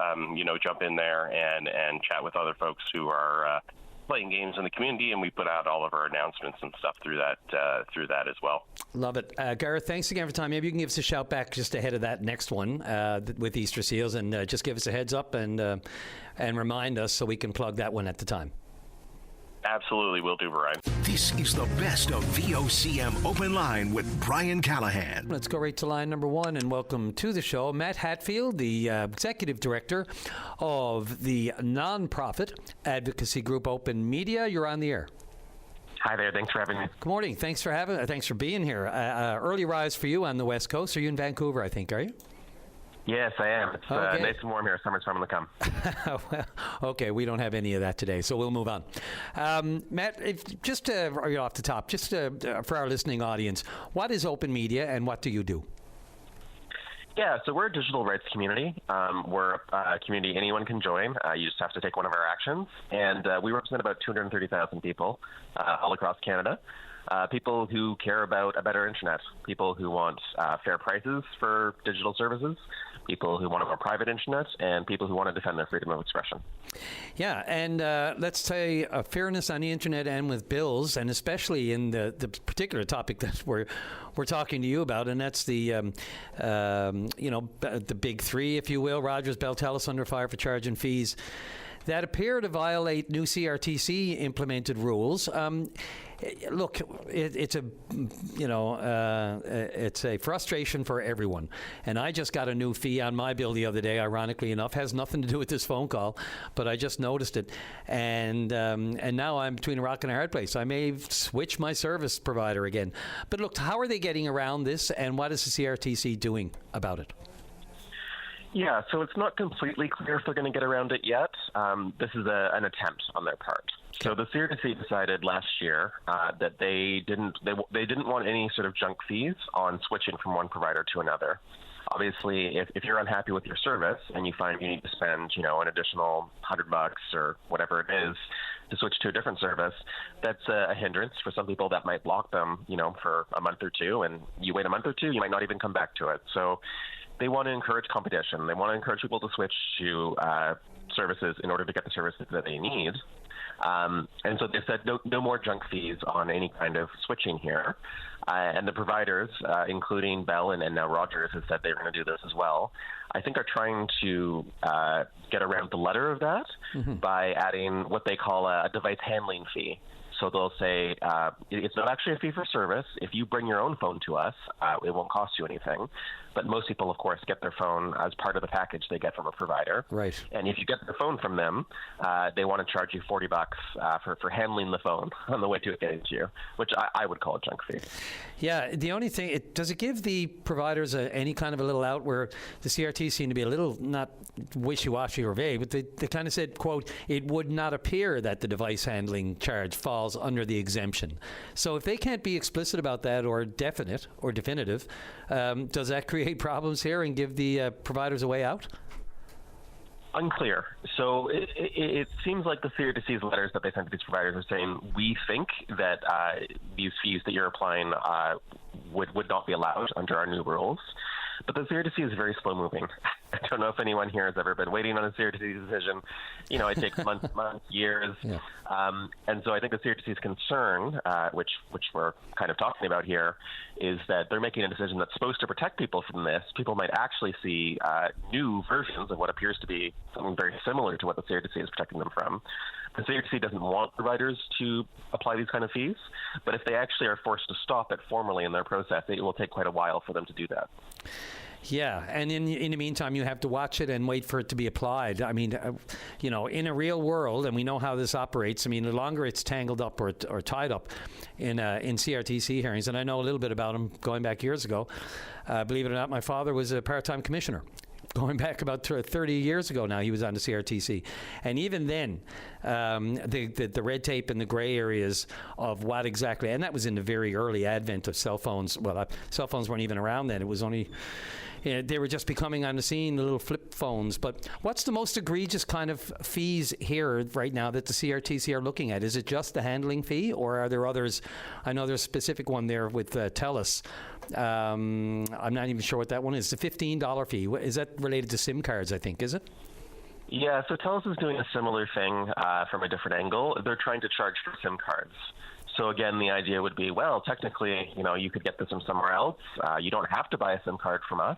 Jump in there and chat with other folks who are playing games in the community, and we put out all of our announcements and stuff through that as well. Love it. Gareth, thanks again for time. Maybe you can give us a shout back just ahead of that next one with Easter Seals, and just give us a heads up and remind us so we can plug that one at the time. Absolutely, will do, Brian. This is the best of VOCM Open Line with Brian Callahan. Let's go right to line number one and welcome to the show Matt Hatfield, the Executive Director of the nonprofit advocacy group Open Media. You're on the air. Hi there. Thanks for having me. Good morning. Thanks for being here. Early rise for you on the West Coast. Are you in Vancouver, I think, are you? Yes, I am. It's Okay. nice and warm here. Summer's coming to come. Well, okay, we don't have any of that today, so we'll move on. Matt, off the top, for our listening audience, what is Open Media and what do you do? Yeah, so we're a digital rights community. We're a community anyone can join. You just have to take one of our actions. And we represent about 230,000 people all across Canada. People who care about a better internet, people who want fair prices for digital services, people who want a more private internet, and people who want to defend their freedom of expression. Yeah, and let's say fairness on the internet and with bills, and especially in the particular topic that we're talking to you about, and that's the big three, if you will, Rogers, Bell, Telus under fire for charging fees that appear to violate new CRTC implemented rules. Look, it's a frustration for everyone. And I just got a new fee on my bill the other day, ironically enough. Has nothing to do with this phone call, but I just noticed it. And now I'm between a rock and a hard place. I may switch my service provider again. But look, how are they getting around this, and what is the CRTC doing about it? Yeah, so it's not completely clear if they're going to get around it yet. This is an attempt on their part. So the CRTC decided last year that they didn't want any sort of junk fees on switching from one provider to another. Obviously, if you're unhappy with your service and you find you need to spend, an additional $100 or whatever it is to switch to a different service, that's a hindrance. For some people, that might block them, for a month or two, and you wait a month or two, you might not even come back to it. So they want to encourage competition. They want to encourage people to switch to services in order to get the services that they need. And so they said no more junk fees on any kind of switching here. And the providers, including Bell and now Rogers, has said they're going to do this as well. I think are trying to get around the letter of that by adding what they call a device handling fee. So they'll say it's not actually a fee for service. If you bring your own phone to us, it won't cost you anything. But most people, of course, get their phone as part of the package they get from a provider. Right. And if you get the phone from them, they want to charge you $40 for handling the phone on the way to getting to you, which I would call a junk fee. Yeah. The only thing, does it give the providers any kind of a little out where the CRT seemed to be a little, not wishy-washy or vague, but they kind of said, quote, it would not appear that the device handling charge falls under the exemption. So if they can't be explicit about that or definite or definitive, does that create problems here and give the providers a way out? Unclear. So it seems like the CRTC's letters that they sent to these providers are saying, we think that these fees that you're applying would not be allowed under our new rules. But the CRTC is very slow-moving. I don't know if anyone here has ever been waiting on a CRTC decision. It takes months, years. Yeah. And so I think the CRTC's concern, which we're kind of talking about here, is that they're making a decision that's supposed to protect people from this. People might actually see new versions of what appears to be something very similar to what the CRTC is protecting them from. The CRTC doesn't want providers to apply these kind of fees, but if they actually are forced to stop it formally in their process, it will take quite a while for them to do that. Yeah, and in the meantime, you have to watch it and wait for it to be applied. I mean, in a real world, and we know how this operates, I mean, the longer it's tangled up or tied up in CRTC hearings, and I know a little bit about them going back years ago. Believe it or not, my father was a part-time commissioner. Going back about 30 years ago now, he was on the CRTC. And even then, the red tape and the gray areas of what exactly, and that was in the very early advent of cell phones. Well, cell phones weren't even around then. It was only they were just becoming on the scene, the little flip phones. But what's the most egregious kind of fees here right now that the CRTC are looking at? Is it just the handling fee, or are there others? I know there's a specific one there with TELUS. I'm not even sure what that one is. The $15 fee. Is that related to SIM cards, I think, is it? Yeah, so TELUS is doing a similar thing from a different angle. They're trying to charge for SIM cards. So again, the idea would be, well, technically, you could get this from somewhere else. You don't have to buy a SIM card from us.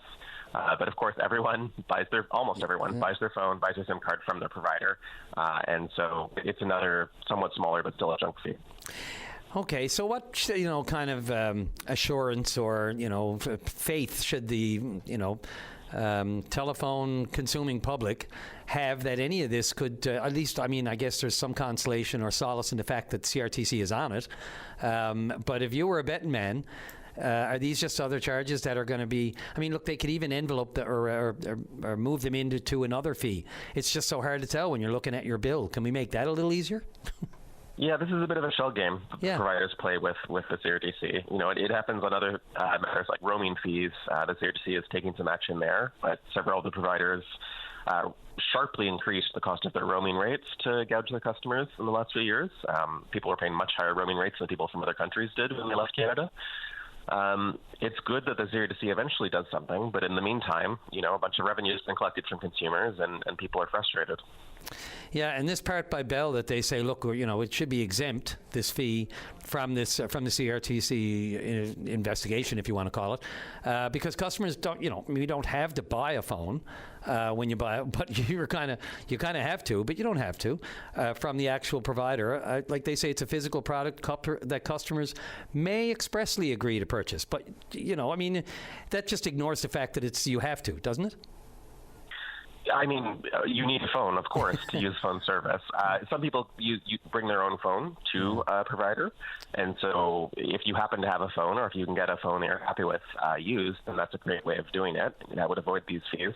But of course, almost everyone buys their phone, buys their SIM card from their provider. And so it's another somewhat smaller, but still a chunk fee. Okay, so what kind of assurance or faith should the telephone consuming public have that any of this could at least, I guess there's some consolation or solace in the fact that CRTC is on it, but if you were a betting man, are these just other charges that are going to be? Look, they could even envelope or move them into another fee. It's just so hard to tell when you're looking at your bill. Can we make that a little easier? Yeah, this is a bit of a shell game providers play with the CRTC. It happens on other matters like roaming fees. The CRTC is taking some action there, but several of the providers sharply increased the cost of their roaming rates to gouge their customers in the last few years. People were paying much higher roaming rates than people from other countries did when they left Canada. It's good that the CRTC eventually does something, but in the meantime, a bunch of revenue has been collected from consumers, and people are frustrated. Yeah, and this part by Bell that they say, look, it should be exempt, this fee, from the CRTC investigation, if you want to call it, because customers don't, we don't have to buy a phone when you buy it, but you kind of have to, but you don't have to from the actual provider. Like they say, it's a physical product that customers may expressly agree to purchase, but that just ignores the fact that you have to, doesn't it? You need a phone, of course, to use phone service. Some people you bring their own phone to a provider, and so if you happen to have a phone, or if you can get a phone that you're happy with used, then that's a great way of doing it. That would avoid these fees.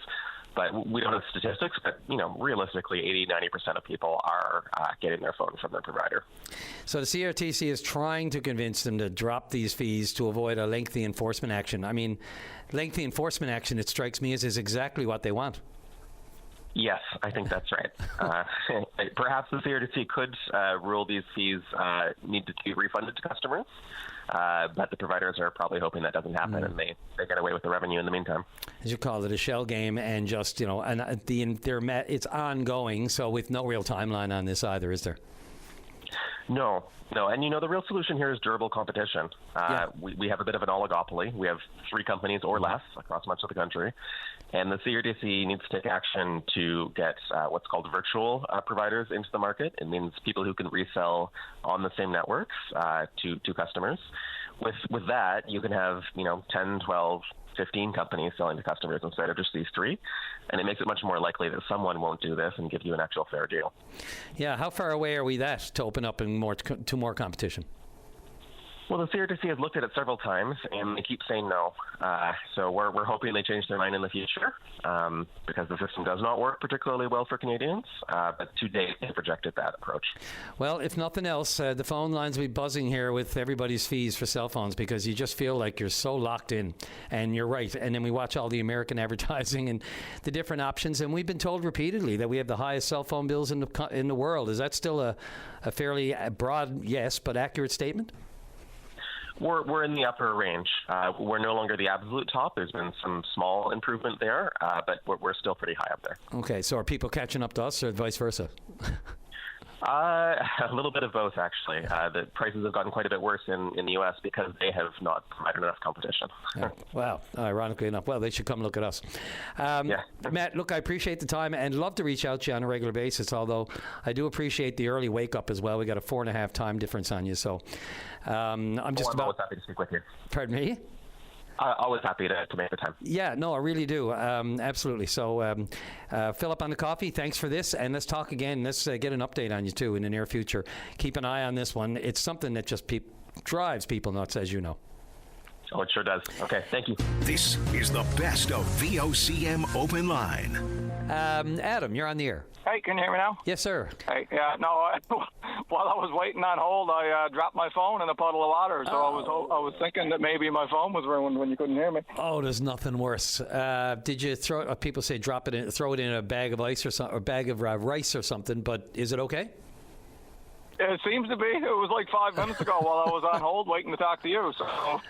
But we don't have statistics, but realistically, 80-90% of people are getting their phone from their provider. So the CRTC is trying to convince them to drop these fees to avoid a lengthy enforcement action. Lengthy enforcement action, it strikes me, is exactly what they want. Yes, I think that's right. Perhaps the CRTC could rule these fees need to be refunded to customers, but the providers are probably hoping that doesn't happen, and they get away with the revenue in the meantime. As you call it, a shell game, and just it's ongoing, so with no real timeline on this either, is there? No, and the real solution here is durable competition. We have a bit of an oligopoly. We have 3 companies or less across much of the country, and the CRTC needs to take action to get what's called virtual providers into the market. It means people who can resell on the same networks to customers. With that, you can have 10, 12, 15 companies selling to customers instead of just these 3, and it makes it much more likely that someone won't do this and give you an actual fair deal. Yeah, how far away are we to open up and to more competition? Well, the CRTC has looked at it several times, and they keep saying no. So we're hoping they change their mind in the future, because the system does not work particularly well for Canadians. But to date, they've rejected that approach. Well, if nothing else, the phone lines will be buzzing here with everybody's fees for cell phones, because you just feel like you're so locked in. And you're right. And then we watch all the American advertising and the different options, and we've been told repeatedly that we have the highest cell phone bills in the world. Is that still a fairly broad yes, but accurate statement? We're in the upper range. We're no longer the absolute top. There's been some small improvement there, but we're still pretty high up there. Okay, so are people catching up to us or vice versa? A little bit of both, actually. The prices have gotten quite a bit worse in the U.S. because they have not provided enough competition. Oh, wow. Ironically enough. Well, they should come look at us. Yeah. Matt, look, I appreciate the time and love to reach out to you on a regular basis, although I do appreciate the early wake-up as well. We got a 4.5 time difference on you, so I'm always happy to speak with you. Pardon me? Always happy to make the time. Yeah, no, I really do. Absolutely. So fill up on the coffee. Thanks for this. And let's talk again. Let's get an update on you, too, in the near future. Keep an eye on this one. It's something that just drives people nuts, as you know. Oh, it sure does. Okay, thank you. This is the best of VOCM Open Line. Adam, you're on the air. Hey, can you hear me now? Yes, sir. Hey, yeah, no, while I was waiting on hold, I dropped my phone in a puddle of water. So I was thinking that maybe my phone was ruined when you couldn't hear me. Oh, there's nothing worse. Did you throw? People say throw it in a bag of ice or something, or bag of rice or something. But is it okay? It seems to be. It was like 5 minutes ago while I was on hold waiting to talk to you. So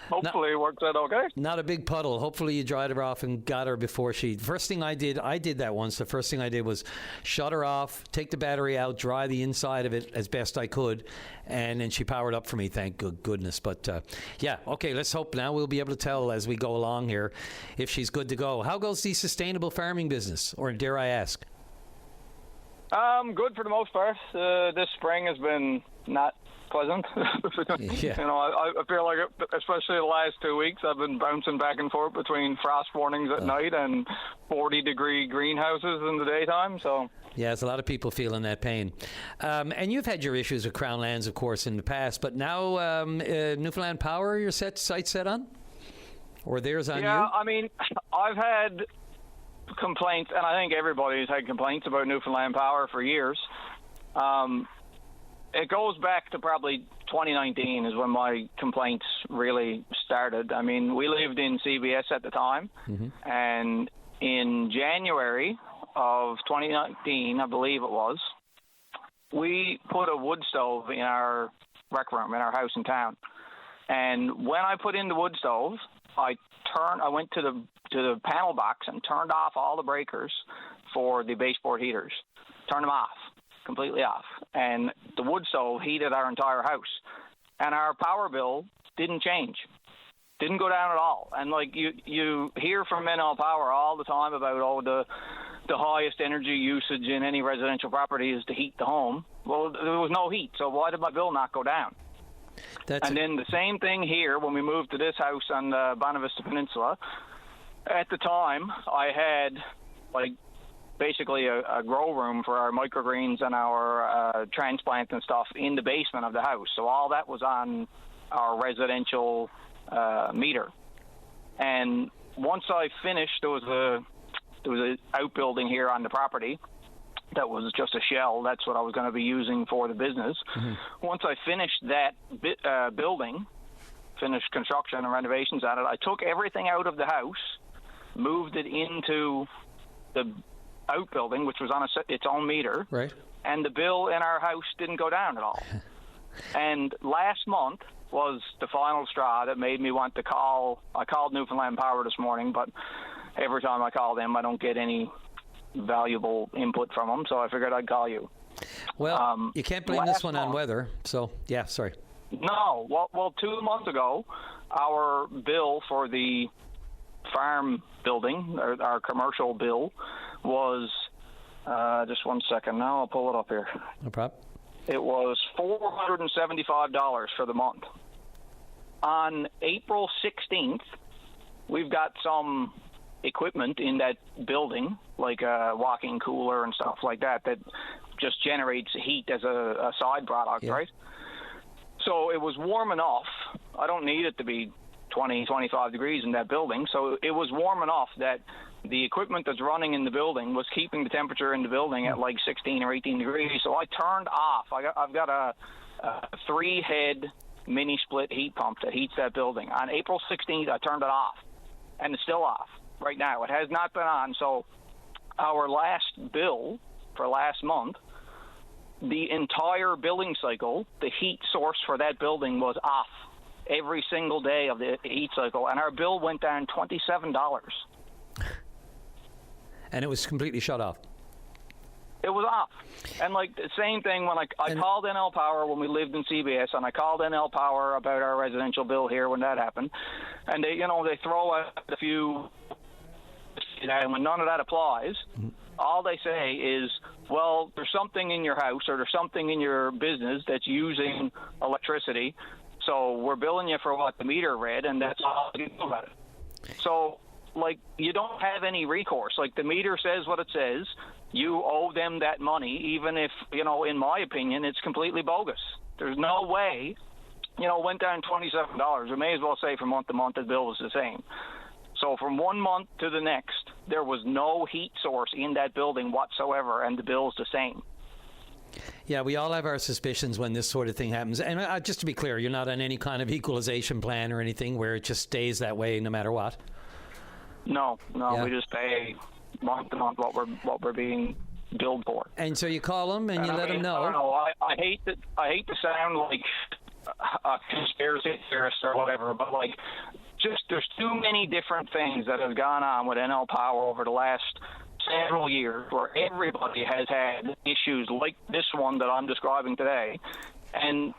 hopefully it worked out okay. Not a big puddle. Hopefully you dried her off and got her before she... First thing I did that once. The first thing I did was shut her off, take the battery out, dry the inside of it as best I could, and then she powered up for me, thank goodness. But yeah, okay, let's hope now we'll be able to tell as we go along here if she's good to go. How goes the sustainable farming business, or dare I ask? Good for the most part. This spring has been not pleasant. Yeah. You know, I feel like, especially the last 2 weeks, I've been bouncing back and forth between frost warnings at night and 40-degree greenhouses in the daytime. So yeah, there's a lot of people feeling that pain. And you've had your issues with Crown Lands, of course, in the past, but now Newfoundland Power, your sight set on? Or theirs on you? Yeah, I mean, I've had complaints, and I think everybody's had complaints about Newfoundland Power for years. It goes back to probably 2019 is when my complaints really started. I mean, we lived in CBS at the time, and in January of 2019, I believe it was, we put a wood stove in our rec room in our house in town. And when I put in the wood stove, I went to the panel box and turned off all the breakers for the baseboard heaters. Turned them off, completely off. And the wood stove heated our entire house. And our power bill didn't change. Didn't go down at all. And like you hear from NL Power all the time about the highest energy usage in any residential property is to heat the home. Well, there was no heat, so why did my bill not go down? And then the same thing here when we moved to this house on the Bonavista Peninsula. At the time, I had like basically a grow room for our microgreens and our transplant and stuff in the basement of the house. So all that was on our residential meter. And once I finished, there was a outbuilding here on the property that was just a shell. That's what I was going to be using for the business. Once I finished that building, finished construction and renovations on it, I took everything out of the house, moved it into the outbuilding, which was on its own meter, right? And the bill in our house didn't go down at all. And last month was the final straw that made me want to call. I called Newfoundland Power this morning, but every time I call them, I don't get any valuable input from them, so I figured I'd call you. Well, you can't blame this one on weather, so yeah, sorry. No, well, 2 months ago, our bill for the farm building, our commercial bill, was, just 1 second now, I'll pull it up here. No problem. It was $475 for the month. On April 16th, we've got some equipment in that building, like a walk-in cooler and stuff like that just generates heat as a side product, right? So it was warm enough. I don't need it to be 20, 25 degrees in that building. So it was warm enough that the equipment that's running in the building was keeping the temperature in the building at like 16 or 18 degrees. So I turned off. I've got a 3-head mini split heat pump that heats that building. On April 16th, I turned it off, and it's still off right now. It has not been on. So our last bill for last month, the entire billing cycle, the heat source for that building was off every single day of the heat cycle, and our bill went down $27. And it was completely shut off. It was off. And like the same thing when I called NL Power when we lived in CBS, and I called NL Power about our residential bill here when that happened, and they throw out a few, and when none of that applies, all they say is, well, there's something in your house or there's something in your business that's using electricity, so we're billing you for what the meter read, and that's all you do about it. So, like, you don't have any recourse. Like, the meter says what it says. You owe them that money, even if, in my opinion, it's completely bogus. There's no way, it went down $27. We may as well say from month to month the bill was the same. So from 1 month to the next, there was no heat source in that building whatsoever, and the bill's the same. Yeah, we all have our suspicions when this sort of thing happens. And just to be clear, you're not on any kind of equalization plan or anything where it just stays that way no matter what? No, Yeah. we just pay month to month what we're being billed for. And so you call them and you let them know. I don't know. I hate to sound like a conspiracy theorist or whatever, but like, just there's too many different things that have gone on with NL Power over the last several years where everybody has had issues like this one that I'm describing today, and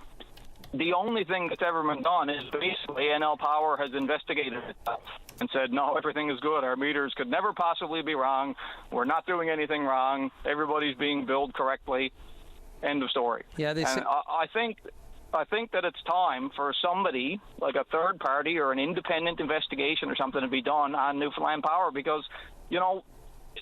the only thing that's ever been done is basically NL Power has investigated itself and said, no, everything is good. Our meters could never possibly be wrong. We're not doing anything wrong. Everybody's being billed correctly. End of story. Yeah, I think that it's time for somebody, like a third party or an independent investigation or something, to be done on Newfoundland Power because,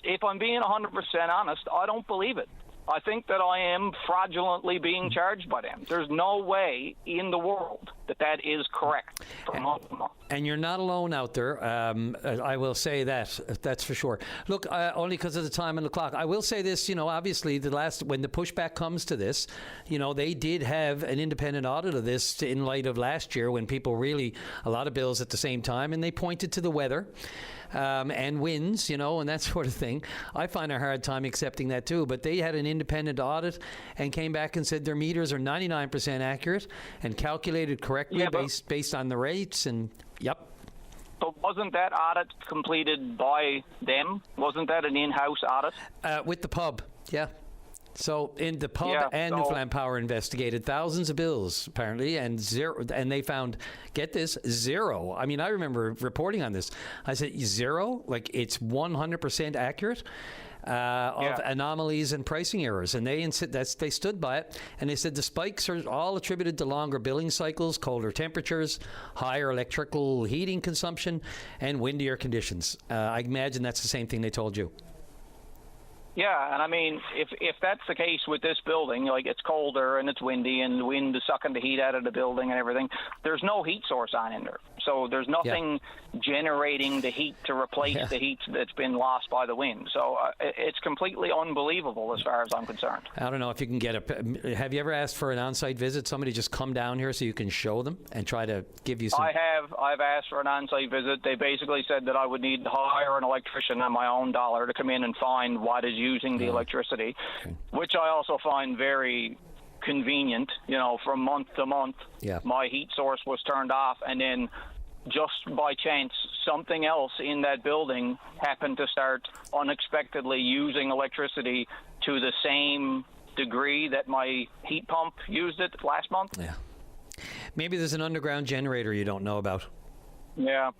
if I'm being 100% honest, I don't believe it. I think that I am fraudulently being charged by them. There's no way in the world that is correct from month to month. And you're not alone out there. I will say that's for sure. Look, only because of the time on the clock. I will say this, obviously when the pushback comes to this, they did have an independent audit of this in light of last year when people really, a lot of bills at the same time, and they pointed to the weather. And winds, and that sort of thing. I find a hard time accepting that too. But they had an independent audit and came back and said their meters are 99% accurate and calculated correctly based on the rates. And yep. But wasn't that audit completed by them? Wasn't that an in-house audit? With the pub, yeah. So in the pub Newfoundland Power investigated thousands of bills apparently, and they found, get this, zero. I mean, I remember reporting on this. I said zero, like it's 100% accurate of anomalies and pricing errors, and they stood by it, and they said the spikes are all attributed to longer billing cycles, colder temperatures, higher electrical heating consumption, and windier conditions. I imagine that's the same thing they told you. Yeah, and I mean, if that's the case with this building, like it's colder and it's windy and the wind is sucking the heat out of the building and everything, there's no heat source on in there. So there's nothing generating the heat to replace the heat that's been lost by the wind. So it's completely unbelievable as far as I'm concerned. I don't know if you can have you ever asked for an on-site visit? Somebody just come down here so you can show them and try to give you some... I've asked for an on-site visit. They basically said that I would need to hire an electrician on my own dollar to come in and find what is using the electricity, which I also find very convenient. From month to month, my heat source was turned off, and then just by chance, something else in that building happened to start unexpectedly using electricity to the same degree that my heat pump used it last month. Yeah. Maybe there's an underground generator you don't know about. Yeah.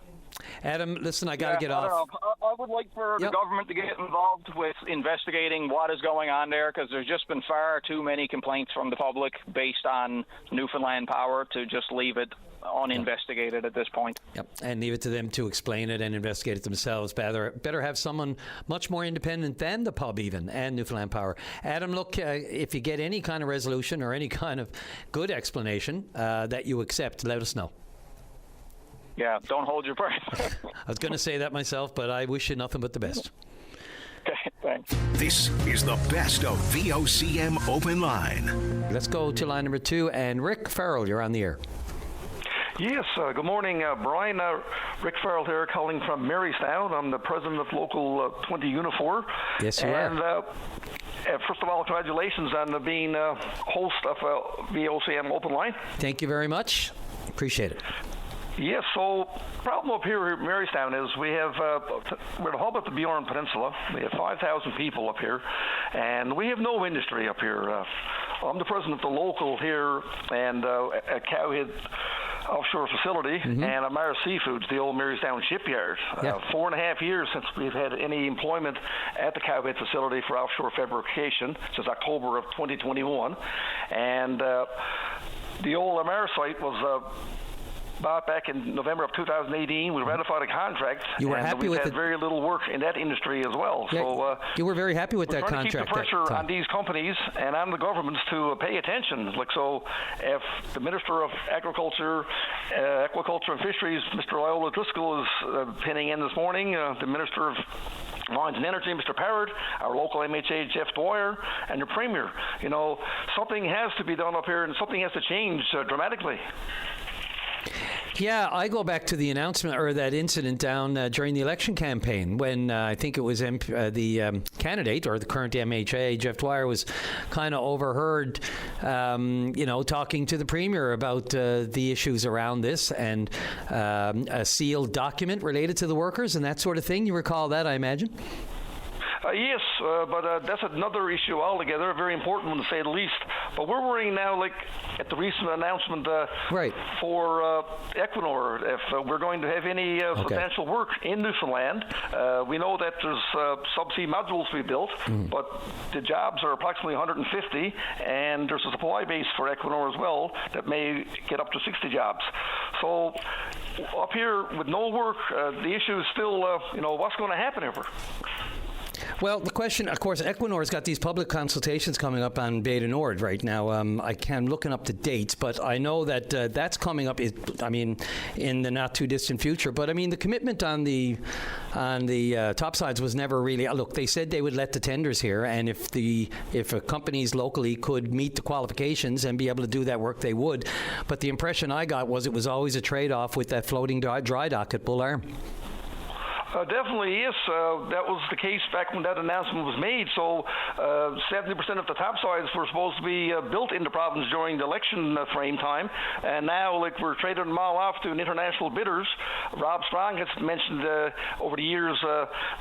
Adam, listen, I got to get off. I would like for the government to get involved with investigating what is going on there, because there's just been far too many complaints from the public based on Newfoundland Power to just leave it uninvestigated at this point. Yep, and leave it to them to explain it and investigate it themselves. Better have someone much more independent than the pub even, and Newfoundland Power. Adam, look, if you get any kind of resolution or any kind of good explanation that you accept, let us know. Yeah, don't hold your breath. I was going to say that myself, but I wish you nothing but the best. Okay, thanks. This is the best of VOCM Open Line. Let's go to line number 2, and Rick Farrell, you're on the air. Yes, good morning, Brian. Rick Farrell here, calling from Marystown. I'm the president of Local 20 Unifor. Yes, you are. First of all, congratulations on being host of VOCM Open Line. Thank you very much. Appreciate it. Yes, so problem up here at Marystown is we're the hub of the Bjorn Peninsula. We have 5,000 people up here, and we have no industry up here. I'm the president of the local here and at Cowhead Offshore Facility and Amara Seafoods, the old Marystown shipyard. 4.5 years since we've had any employment at the Cowhead facility for offshore fabrication, since October of 2021. And the old Amara site was bought back in November of 2018. We ratified a contract. You were happy with it? We've had very little work in that industry as well. Yeah, so you were very happy with that contract. We're trying to keep the pressure on these companies and on the governments to pay attention. Like, so if the Minister of Agriculture, Aquaculture and Fisheries, Mr. Iola Driscoll, is pinning in this morning, the Minister of Mines and Energy, Mr. Parrott, our local MHA, Jeff Dwyer, and the Premier. Something has to be done up here, and something has to change dramatically. Yeah, I go back to the announcement or that incident down during the election campaign when I think it was the candidate or the current MHA, Jeff Dwyer, was kind of overheard, talking to the Premier about the issues around this and a sealed document related to the workers and that sort of thing. You recall that, I imagine? Yes, but that's another issue altogether, a very important one to say the least. But we're worrying now, like at the recent announcement for Equinor, if we're going to have any substantial work in Newfoundland. We know that there's subsea modules to be built, but the jobs are approximately 150, and there's a supply base for Equinor as well that may get up to 60 jobs. So up here with no work, the issue is still, what's going to happen here? Well, the question, of course, Equinor's got these public consultations coming up on Bay du Nord right now. I'm looking up the dates, but I know that that's coming up, in the not too distant future. But, the commitment on the topsides was never really, look, they said they would let the tenders here, and if companies locally could meet the qualifications and be able to do that work, they would. But the impression I got was it was always a trade-off with that floating dry dock at Bull Arm. Definitely, yes. That was the case back when that announcement was made. So 70% of the topsides were supposed to be built in the province during the election frame time. And now, we're trading them all off to international bidders. Rob Strong has mentioned over the years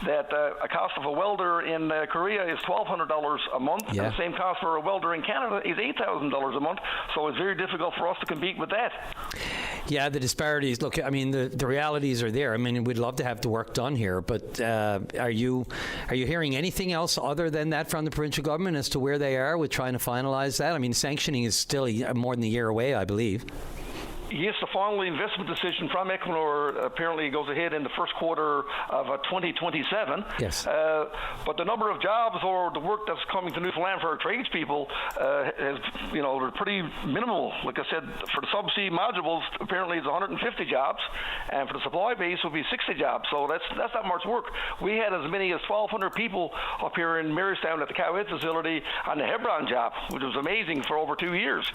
that a cost of a welder in Korea is $1,200 a month. Yeah. And the same cost for a welder in Canada is $8,000 a month. So it's very difficult for us to compete with that. Yeah, the disparities. Look, the realities are there. We'd love to have the work done here, but are you hearing anything else other than that from the provincial government as to where they are with trying to finalize that? Sanctioning is still more than a year away, I believe. Yes, the final investment decision from Equinor apparently goes ahead in the first quarter of 2027. Yes. But the number of jobs or the work that's coming to Newfoundland for our tradespeople they're pretty minimal. Like I said, for the subsea modules, apparently it's 150 jobs, and for the supply base will be 60 jobs. So that's not much work. We had as many as 1,200 people up here in Marystown at the Cowhead facility on the Hebron job, which was amazing for over 2 years.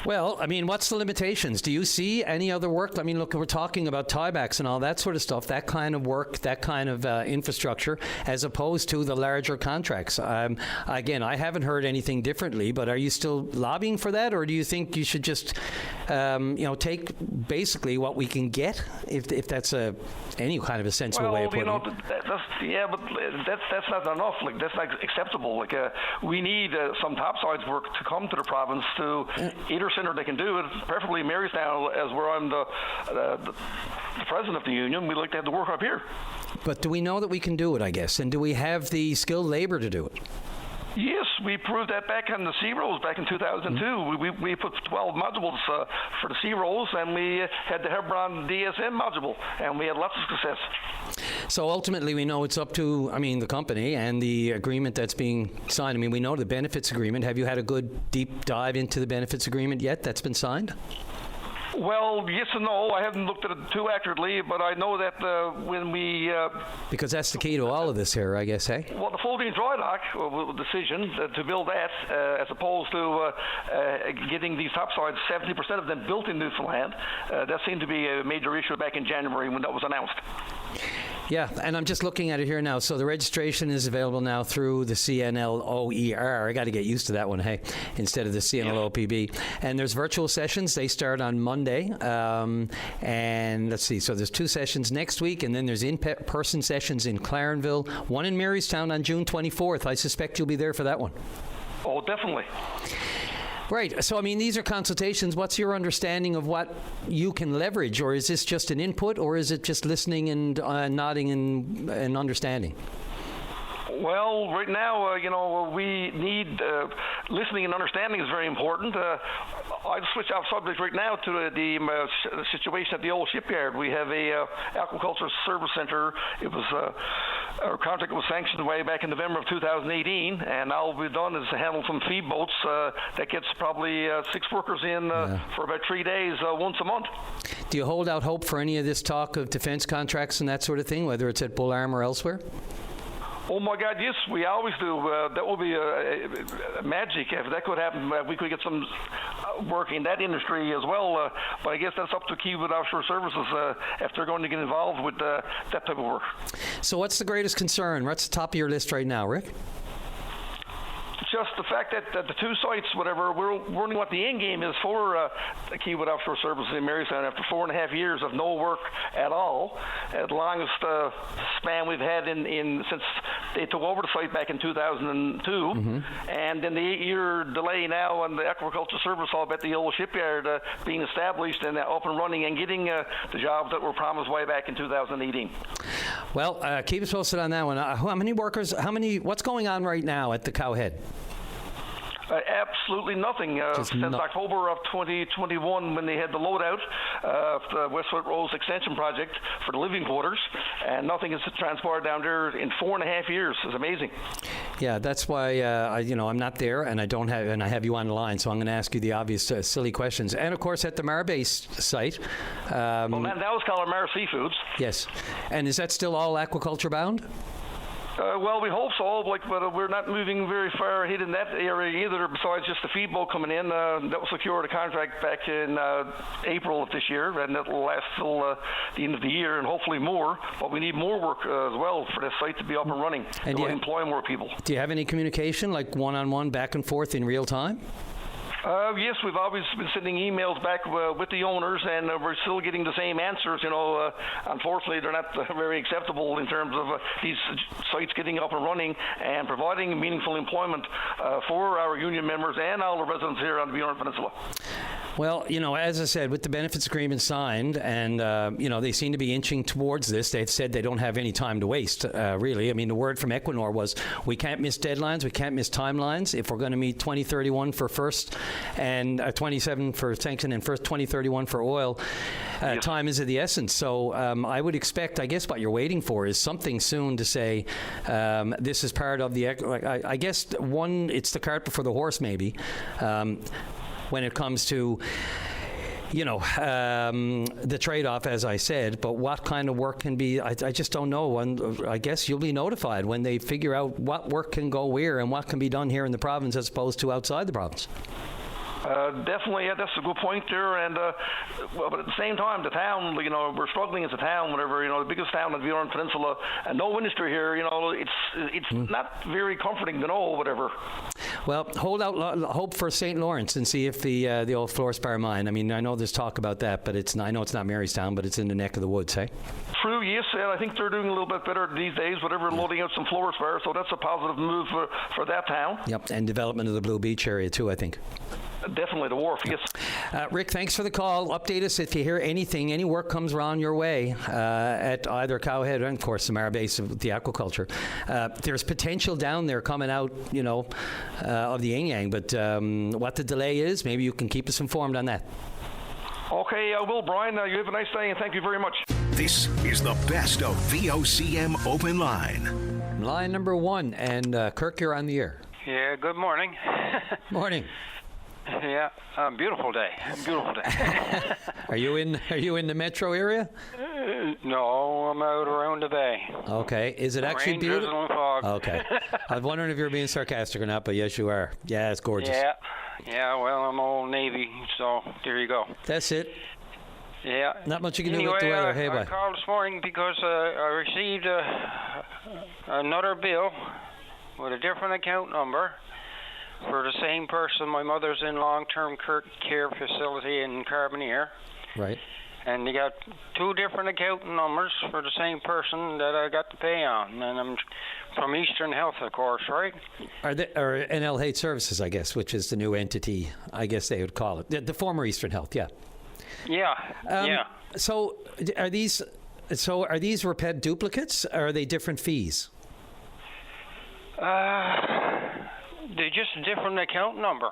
Well, what's the limitations? Do you see any other work? Look, we're talking about tiebacks and all that sort of stuff, that kind of work, that kind of infrastructure, as opposed to the larger contracts. Again, I haven't heard anything differently, but are you still lobbying for that, or do you think you should just, take basically what we can get, if that's any kind of a sensible way of putting it? That's not enough. That's not acceptable. We need some topsides work to come to the province to either center they can do it, preferably Marystown, as where I'm the president of the union. We'd like to have the work up here. But do we know that we can do it, I guess? And do we have the skilled labor to do it? Yes, we proved that back on the sea rolls back in 2002. We put 12 modules for the sea rolls, and we had the Hebron DSM module, and we had lots of success. So ultimately, we know it's up to, the company and the agreement that's being signed. We know the benefits agreement. Have you had a good deep dive into the benefits agreement yet that's been signed? Well, yes and no. I haven't looked at it too accurately, but I know that when we... because that's the key to all of this here, I guess, hey? Well, the floating dry dock decision to build that, as opposed to getting these topsides, 70% of them built in Newfoundland, that seemed to be a major issue back in January when that was announced. Yeah, and I'm just looking at it here now. So the registration is available now through the CNLOER. I got to get used to that one, hey, instead of the CNLOPB. And there's virtual sessions. They start on Monday. And let's see. So there's 2 sessions next week, and then there's in-person sessions in Clarenville, one in Marystown on June 24th. I suspect you'll be there for that one. Oh, definitely. Right. So, these are consultations. What's your understanding of what you can leverage, or is this just an input, or is it just listening and nodding and understanding? Well, right now, we need listening and understanding is very important. I'll switch off subject right now to the situation at the old shipyard. We have a aquaculture service center. It was our contract was sanctioned way back in November of 2018, and all we've done is handle some feed boats that gets probably 6 workers in for about 3 days once a month. Do you hold out hope for any of this talk of defense contracts and that sort of thing, whether it's at Bull Arm or elsewhere? Oh my God, yes, we always do. That would be magic if that could happen. We could get some work in that industry as well. But I guess that's up to Kiewit Offshore Services if they're going to get involved with that type of work. So what's the greatest concern? What's the top of your list right now, Rick? Just the fact that the 2 sites, whatever, we're wondering what the end game is for Kiewit Offshore Services in Marystown after 4.5 years of no work at all. The longest span we've had in since they took over the site back in 2002, and then the 8-year delay now on the Aquaculture Service Hub at the old shipyard being established and up and running and getting the jobs that were promised way back in 2018. Well, keep us posted on that one. How many workers? What's going on right now at the Cowhead? Absolutely nothing. Since October of 2021, when they had the loadout of the Westfoot Rose Extension Project for the living quarters, and nothing has transpired down there in 4.5 years. It's amazing. Yeah, that's why I'm not there, and I have you on the line, so I'm going to ask you the obvious silly questions. And of course, at the Marabase site. Well, that was called Mara Seafoods. Yes, and is that still all aquaculture bound? Well, we hope so, but we're not moving very far ahead in that area either, besides just the feed boat coming in. That was secured a contract back in April of this year, and that will last till the end of the year, and hopefully more. But we need more work as well for this site to be up and running, and employ more people. Do you have any communication, like one-on-one, back and forth in real time? Yes, we've always been sending emails back with the owners, and we're still getting the same answers. Unfortunately, they're not very acceptable in terms of these sites getting up and running and providing meaningful employment for our union members and all the residents here on the Bjorn Peninsula. Well, as I said, with the benefits agreement signed, and, they seem to be inching towards this. They've said they don't have any time to waste, really. I mean, the word from Equinor was, we can't miss deadlines, we can't miss timelines. If we're going to meet 2031 for first and 27 for sanction and first 2031 for oil, time is of the essence. So I would expect, I guess what you're waiting for is something soon to say this is part of the, I guess, it's the cart before the horse, maybe. When it comes to, the trade-off, as I said, but what kind of work can be, I just don't know. And I guess you'll be notified when they figure out what work can go where and what can be done here in the province as opposed to outside the province. Definitely, yeah, that's a good point there. And but at the same time, the town, we're struggling as a town. Whatever, the biggest town in the Bjorn Peninsula, and no industry here. It's not very comforting to know. Whatever. Well, hold out hope for St. Lawrence and see if the old fluorspar mine. I mean, I know there's talk about that, but I know it's not Marystown, but it's in the neck of the woods, hey? True, yes, and I think they're doing a little bit better these days. Whatever, loading out some fluorspar, so that's a positive move for that town. Yep, and development of the Blue Beach area too, I think. Definitely the wharf, yes. Rick, thanks for the call. Update us if you hear anything, any work comes around your way at either Cowhead and, of course, the Marabase of the aquaculture. There's potential down there coming out, of the yin-yang, but what the delay is, maybe you can keep us informed on that. Okay, I will, Brian. You have a nice day, and thank you very much. This is the best of VOCM Open Line. Line number 1, and Kirk, you're on the air. Yeah, good morning. Morning. Yeah, beautiful day. Beautiful day. Are you in the metro area? No, I'm out around the bay. Okay. Is it actually Rain, beautiful? drizzle, and fog. Okay. I was wondering if you were being sarcastic or not, but yes, you are. Yeah, it's gorgeous. Yeah. Well, I'm Old Navy, so there you go. That's it. Yeah. Not much you can do with the weather. Hey, I called this morning because I received another bill with a different account number for the same person. My mother's in long-term care facility in Carbonear. Right. And they got 2 different account numbers for the same person that I got to pay on. And I'm from Eastern Health, of course, right? Or NL Services, I guess, which is the new entity, I guess they would call it. The former Eastern Health, yeah. Yeah. So are these reped duplicates, or are they different fees? They're just a different account number.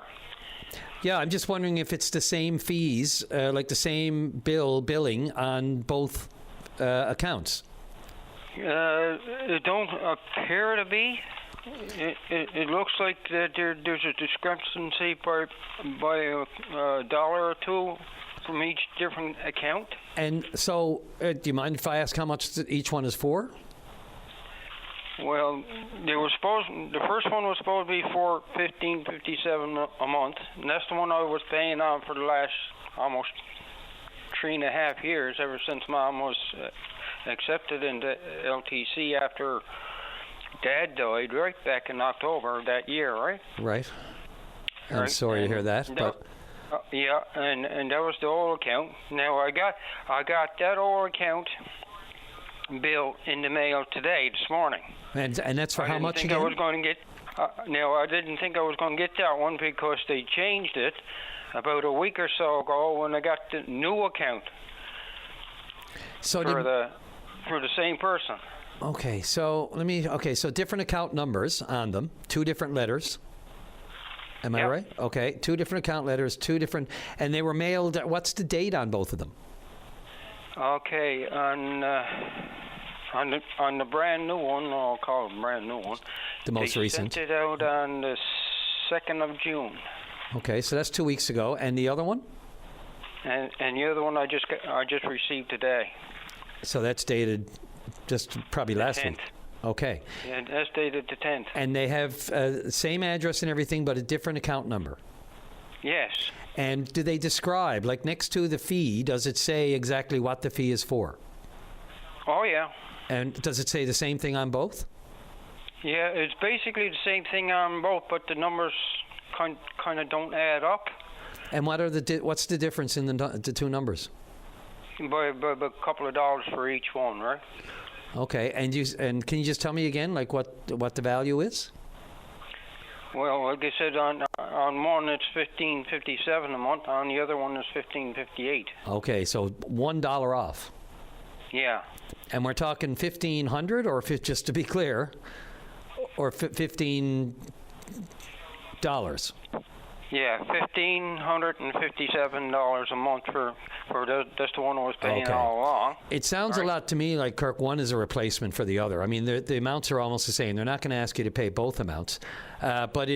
Yeah, I'm just wondering if it's the same fees, like the same billing on both accounts. It don't appear to be. It looks like that there's a discrepancy by a dollar or two from each different account. And so, do you mind if I ask how much each one is for? Well, the first one was supposed to be for $15.57 a month, and that's the one I was paying on for the last almost 3.5 years, ever since Mom was accepted into LTC after Dad died, right back in October of that year, right? Right. I'm sorry to hear that, but. Yeah, and that was the old account. Now I got that old account bill in the mail this morning. And that's for how much again? I was going to get. Now I didn't think I was going to get that one because they changed it about a week or so ago when I got the new account. So for the same person. Okay, so so different account numbers on them, 2 different letters. Am I right? Okay, 2 different account letters, 2 different, and they were mailed. What's the date on both of them? Okay, on the brand new one, I'll call it brand new one. The most recent. They sent it out on the 2nd of June. Okay, so that's 2 weeks ago, and the other one? And the other one I just received today. So that's dated just probably last week. Okay. Yeah, that's dated the 10th. And they have the same address and everything, but a different account number? Yes. And do they describe, like next to the fee, does it say exactly what the fee is for? Oh, yeah. And does it say the same thing on both? Yeah, it's basically the same thing on both, but the numbers kind of don't add up. And what's the difference in the 2 numbers? By a couple of dollars for each one, right? Okay, and can you just tell me again, like what the value is? Well, like I said, on one it's $15.57 a month. On the other one is $15.58. Okay, so $1 off. Yeah. And we're talking $1,500, or just to be clear, or $15. Yeah, $1,557 a month for that's the one I was paying all along. It sounds a lot to me like, Kirk, one is a replacement for the other. I mean, the amounts are almost the same. They're not going to ask you to pay both amounts, but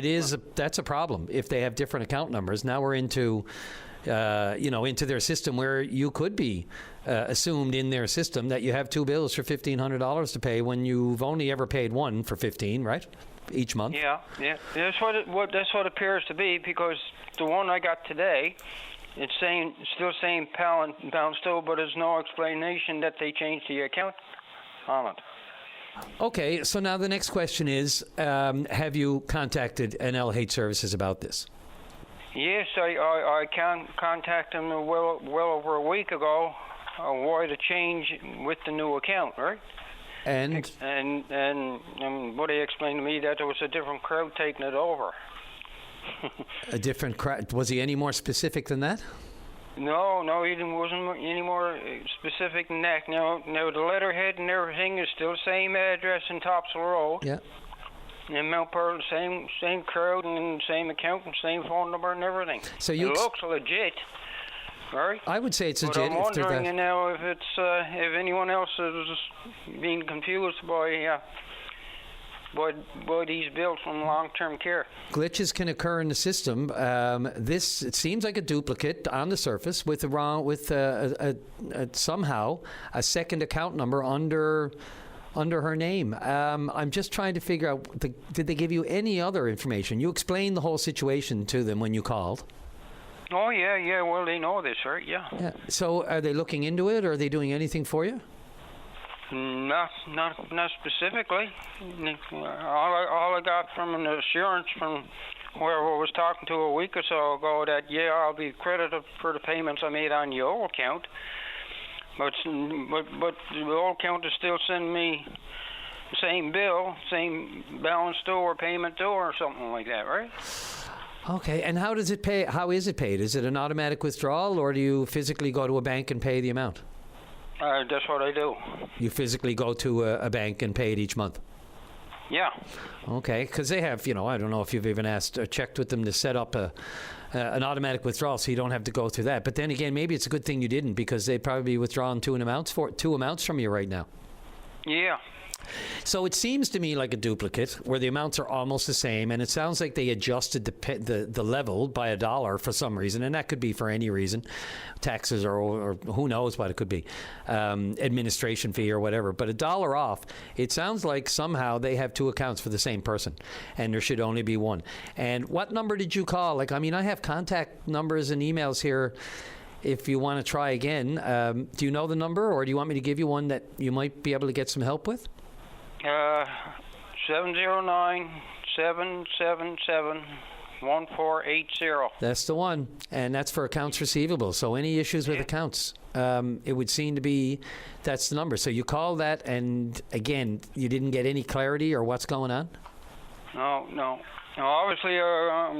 that's a problem if they have different account numbers. Now we're into their system where you could be assumed in their system that you have 2 bills for $1,500 to pay when you've only ever paid one for $15, right? Each month. Yeah. That's what it appears to be, because the one I got today, it's still saying pound still, but there's no explanation that they changed the account on it. Okay, so now the next question is, have you contacted NLH Services about this? Yes, I contacted them well over a week ago. Why the change with the new account, right? And what they explained to me that there was a different crowd taking it over. A different crowd? Was he any more specific than that? No, he wasn't any more specific than that. Now the letterhead and everything is still the same address in Topsail Road. Yeah. And Mount Pearl, same crowd and same account and same phone number and everything. So it looks legit. Right? I would say it's legit. But I'm wondering now if if anyone else is being confused by these bills from long-term care. Glitches can occur in the system. It seems like a duplicate on the surface with somehow a second account number under her name. I'm just trying to figure out, did they give you any other information? You explained the whole situation to them when you called. Oh, yeah. Well, they know this, right? Yeah. So are they looking into it, or are they doing anything for you? Not specifically. All I got from an assurance from whoever I was talking to a week or so ago that, I'll be credited for the payments I made on the old account. But the old account is still sending me the same bill, same balance due or payment due or something like that, right? Okay, and how does it pay? How is it paid? Is it an automatic withdrawal, or do you physically go to a bank and pay the amount? That's what I do. You physically go to a bank and pay it each month? Yeah. Okay, because they have, I don't know if you've even asked or checked with them to set up an automatic withdrawal so you don't have to go through that. But then again, maybe it's a good thing you didn't, because they'd probably be withdrawing two amounts from you right now. Yeah. So it seems to me like a duplicate where the amounts are almost the same, and it sounds like they adjusted the level by $1 for some reason, and that could be for any reason, taxes or who knows what it could be, administration fee or whatever. But $1 off, it sounds like somehow they have two accounts for the same person, and there should only be one. And what number did you call? Like, I mean, I have contact numbers and emails here. If you want to try again, do you know the number, or do you want me to give you one that you might be able to get some help with? 709-777-1480. That's the one, and that's for accounts receivable. So any issues with accounts, it would seem to be that's the number. So you call that, and again, you didn't get any clarity or what's going on? No. Now, obviously,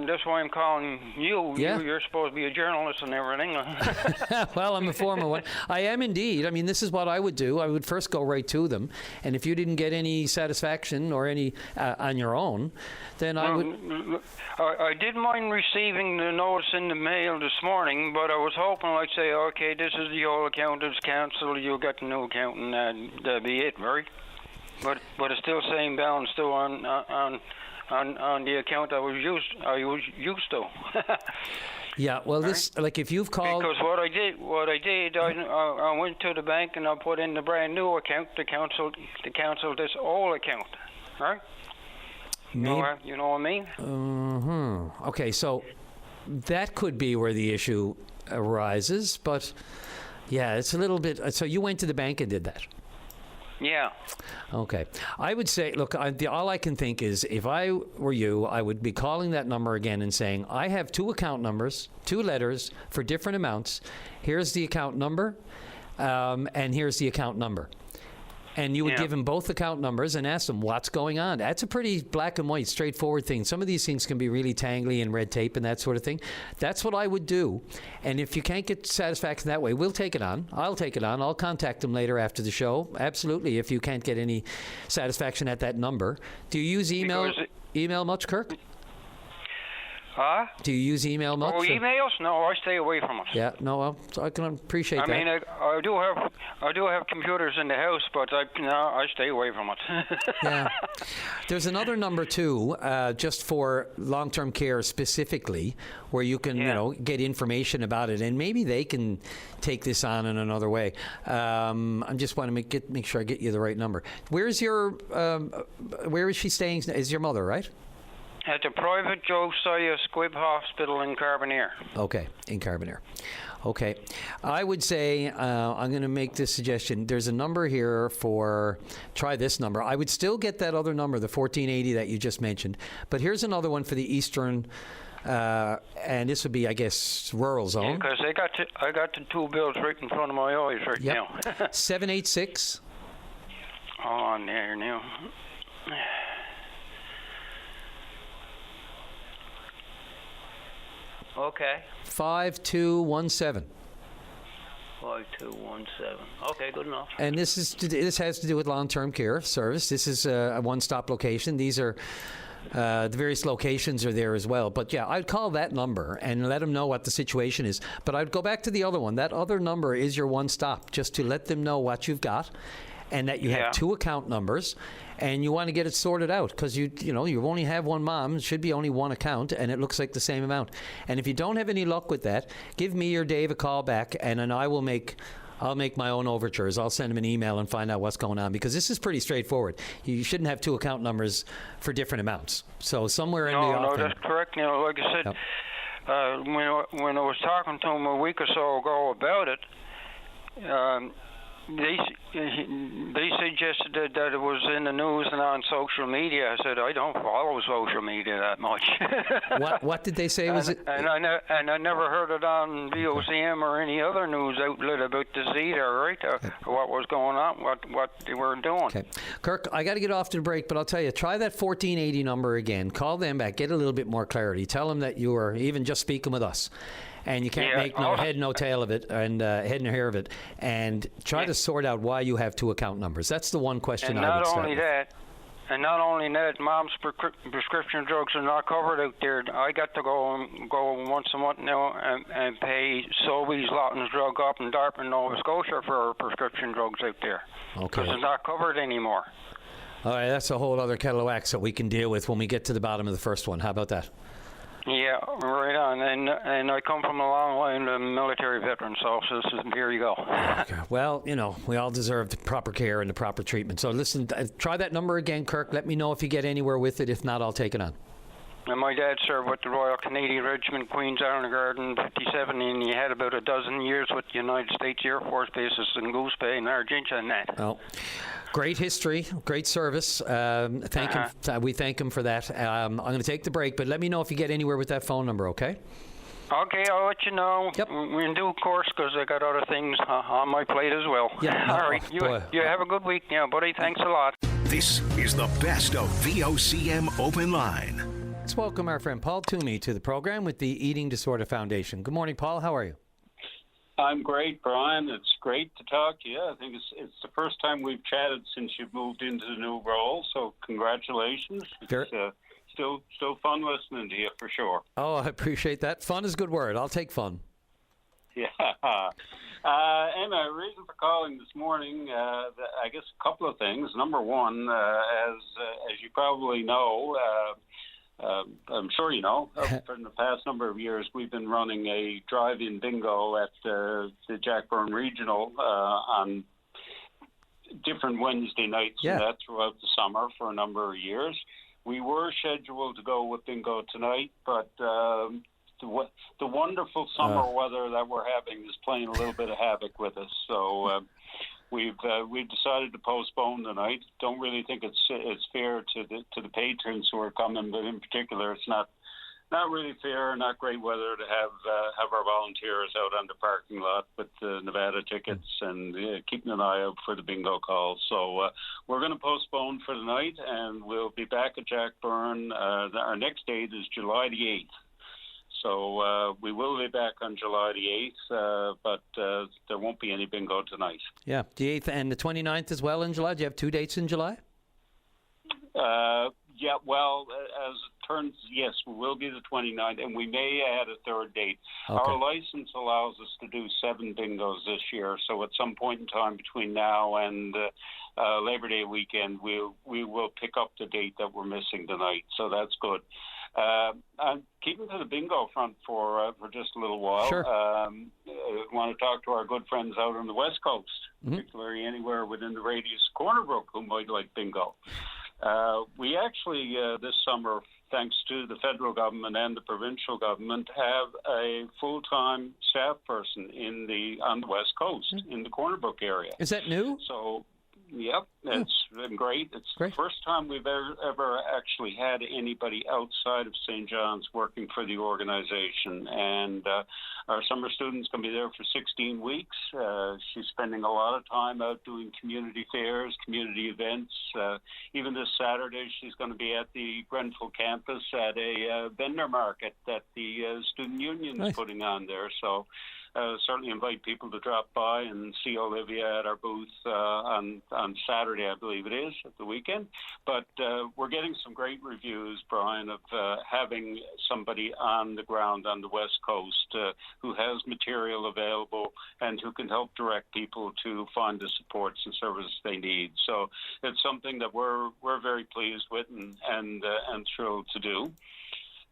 that's why I'm calling you. Yeah. You're supposed to be a journalist and everything. Well, I'm a former one. I am indeed. I mean, this is what I would do. I would first go right to them, and if you didn't get any satisfaction or any on your own, then I would... I didn't mind receiving the notice in the mail this morning, but I was hoping, like, say, okay, this is the old account, it's cancelled, you'll get the new account, and that'd be it, right? But it's still same balance still on the account I was used to. Yeah, well, this like if you've called because what I did, I went to the bank and I put in the brand new account to cancel this old account, right? You know what I mean? Okay, so that could be where the issue arises, but yeah, it's a little bit. So you went to the bank and did that. Yeah. Okay. I would say, look, all I can think is if I were you, I would be calling that number again and saying, I have two account numbers, two letters for different amounts. Here's the account number, and here's the account number. And you would give them both account numbers and ask them what's going on. That's a pretty black and white, straightforward thing. Some of these things can be really tangly and red tape and that sort of thing. That's what I would do. And if you can't get satisfaction that way, we'll take it on. I'll take it on. I'll contact them later after the show. Absolutely, if you can't get any satisfaction at that number. Do you use email much, Kirk? Huh? Do you use email much? Oh, emails? No, I stay away from it. Yeah, no, I can appreciate that. I mean, I do have computers in the house, but I stay away from it. Yeah. There's another number too, just for long-term care specifically, where you can get information about it, and maybe they can take this on in another way. I just want to make sure I get you the right number. Where is she staying? Is your mother, right? At the private Josiah Squibb Hospital in Carbonear. Okay, in Carbonear. Okay. I would say, I'm going to make this suggestion. There's a number here try this number. I would still get that other number, the 1480 that you just mentioned. But here's another one for the Eastern, and this would be, I guess, rural zone. Because I got the two bills right in front of my eyes now. 786. On there now. Okay. 5217. 5217. Okay, good enough. And this has to do with long-term care service. This is a one-stop location. These are the various locations are there as well. But yeah, I'd call that number and let them know what the situation is. But I'd go back to the other one. That other number is your one-stop, just to let them know what you've got, and that you have two account numbers. And you want to get it sorted out because you only have one mom. It should be only one account, and it looks like the same amount. And if you don't have any luck with that, give me or Dave a call back, and then I'll make my own overtures. I'll send him an email and find out what's going on because this is pretty straightforward. You shouldn't have two account numbers for different amounts. So somewhere in the No, that's correct. Like I said, when I was talking to him a week or so ago about it. They suggested that it was in the news and on social media. I said I don't follow social media that much. What did they say? Was it? And I never heard it on VOCM or any other news outlet about the Zeta, right? Or what was going on, what they were doing. Okay, Kirk, I got to get off to the break, but I'll tell you, try that 1480 number again. Call them back, get a little bit more clarity. Tell them that you are even just speaking with us. And you can't make no head, no tail of it, and head, no hair of it. And try to sort out why you have two account numbers. That's the one question I would start with. And not only that, Mom's prescription drugs are not covered out there. I got to go once a month now and pay Sobeys, Lawton's Drug Up in Dartmouth, Nova Scotia for prescription drugs out there. Okay. Because it's not covered anymore. All right, that's a whole other kettle of wax that we can deal with when we get to the bottom of the first one. How about that? Yeah, right on. And I come from a long line of military veterans, so here you go. Okay. Well, we all deserve the proper care and the proper treatment. So listen, try that number again, Kirk. Let me know if you get anywhere with it. If not, I'll take it on. And my dad served with the Royal Canadian Regiment, Queen's Army Guard in 57, and he had about a dozen years with the United States Air Force bases in Goose Bay and Argentina and that. Well, great history, great service. Thank him. We thank him for that. I'm going to take the break, but let me know if you get anywhere with that phone number, okay? Okay, I'll let you know. Yep. In due course, because I got other things on my plate as well. Yeah. All right. You have a good week now, buddy. Thanks a lot. This is the best of VOCM Open Line. Let's welcome our friend Paul Toomey to the program with the Eating Disorder Foundation. Good morning, Paul. How are you? I'm great, Brian. It's great to talk to you. I think it's the first time we've chatted since you've moved into the new role, so congratulations. It's still fun listening to you, for sure. Oh, I appreciate that. Fun is a good word. I'll take fun. Yeah. And a reason for calling this morning, I guess a couple of things. Number one, as you probably know, I'm sure you know, for the past number of years, we've been running a drive-in bingo at the Jackburn Regional on different Wednesday nights, and that throughout the summer for a number of years. We were scheduled to go with bingo tonight, but the wonderful summer weather that we're having is playing a little bit of havoc with us. So we've decided to postpone tonight. Don't really think it's fair to the patrons who are coming, but in particular, it's not really fair, not great weather to have our volunteers out on the parking lot with the Nevada tickets and keeping an eye out for the bingo calls. So we're going to postpone for the night, and we'll be back at Jackburn. Our next date is July the 8th. So we will be back on July the 8th, but there won't be any bingo tonight. Yeah, the 8th and the 29th as well in July. Do you have 2 dates in July? Yeah, well, as it turns, yes, we will be the 29th, and we may add a third date. Okay. Our license allows us to do 7 bingos this year, so at some point in time between now and Labor Day weekend, we will pick up the date that we're missing tonight, so that's good. I'm keeping to the bingo front for just a little while. Sure. I want to talk to our good friends out on the West Coast, particularly anywhere within the radius of Corner Brook who might like bingo. We actually, this summer, thanks to the federal government and the provincial government, have a full-time staff person on the West Coast, in the Corner Brook area. Is that new? So, yep, it's been great. It's the first time we've ever actually had anybody outside of St. John's working for the organization. And our summer student's going to be there for 16 weeks. She's spending a lot of time out doing community fairs, community events. Even this Saturday, she's going to be at the Grenfell campus at a vendor market that the student union is putting on there. So certainly invite people to drop by and see Olivia at our booth on Saturday, I believe it is, at the weekend. But we're getting some great reviews, Brian, of having somebody on the ground on the West Coast who has material available and who can help direct people to find the supports and services they need. So it's something that we're very pleased with and thrilled to do.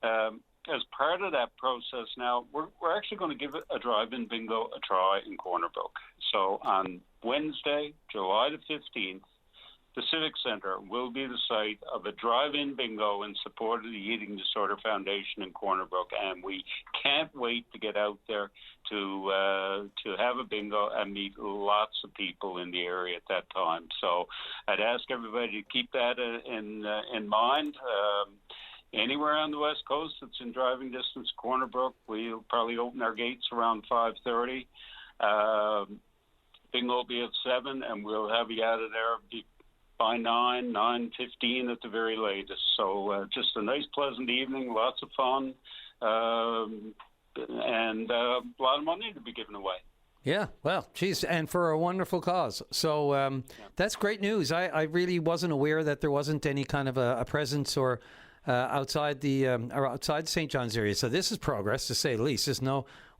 As part of that process now, we're actually going to give a drive-in bingo a try in Corner Brook. So on Wednesday, July the 15th, the Civic Center will be the site of a drive-in bingo in support of the Eating Disorder Foundation in Corner Brook, and we can't wait to get out there to have a bingo and meet lots of people in the area at that time. So I'd ask everybody to keep that in mind. Anywhere on the West Coast that's in driving distance, Corner Brook, we'll probably open our gates around 5:30. Bingo will be at 7, and we'll have you out of there by 9:15 at the very latest. So just a nice, pleasant evening, lots of fun, and a lot of money to be given away. Yeah, well, geez, and for a wonderful cause. So that's great news. I really wasn't aware that there wasn't any kind of a presence or outside St. John's area. So this is progress, to say the least.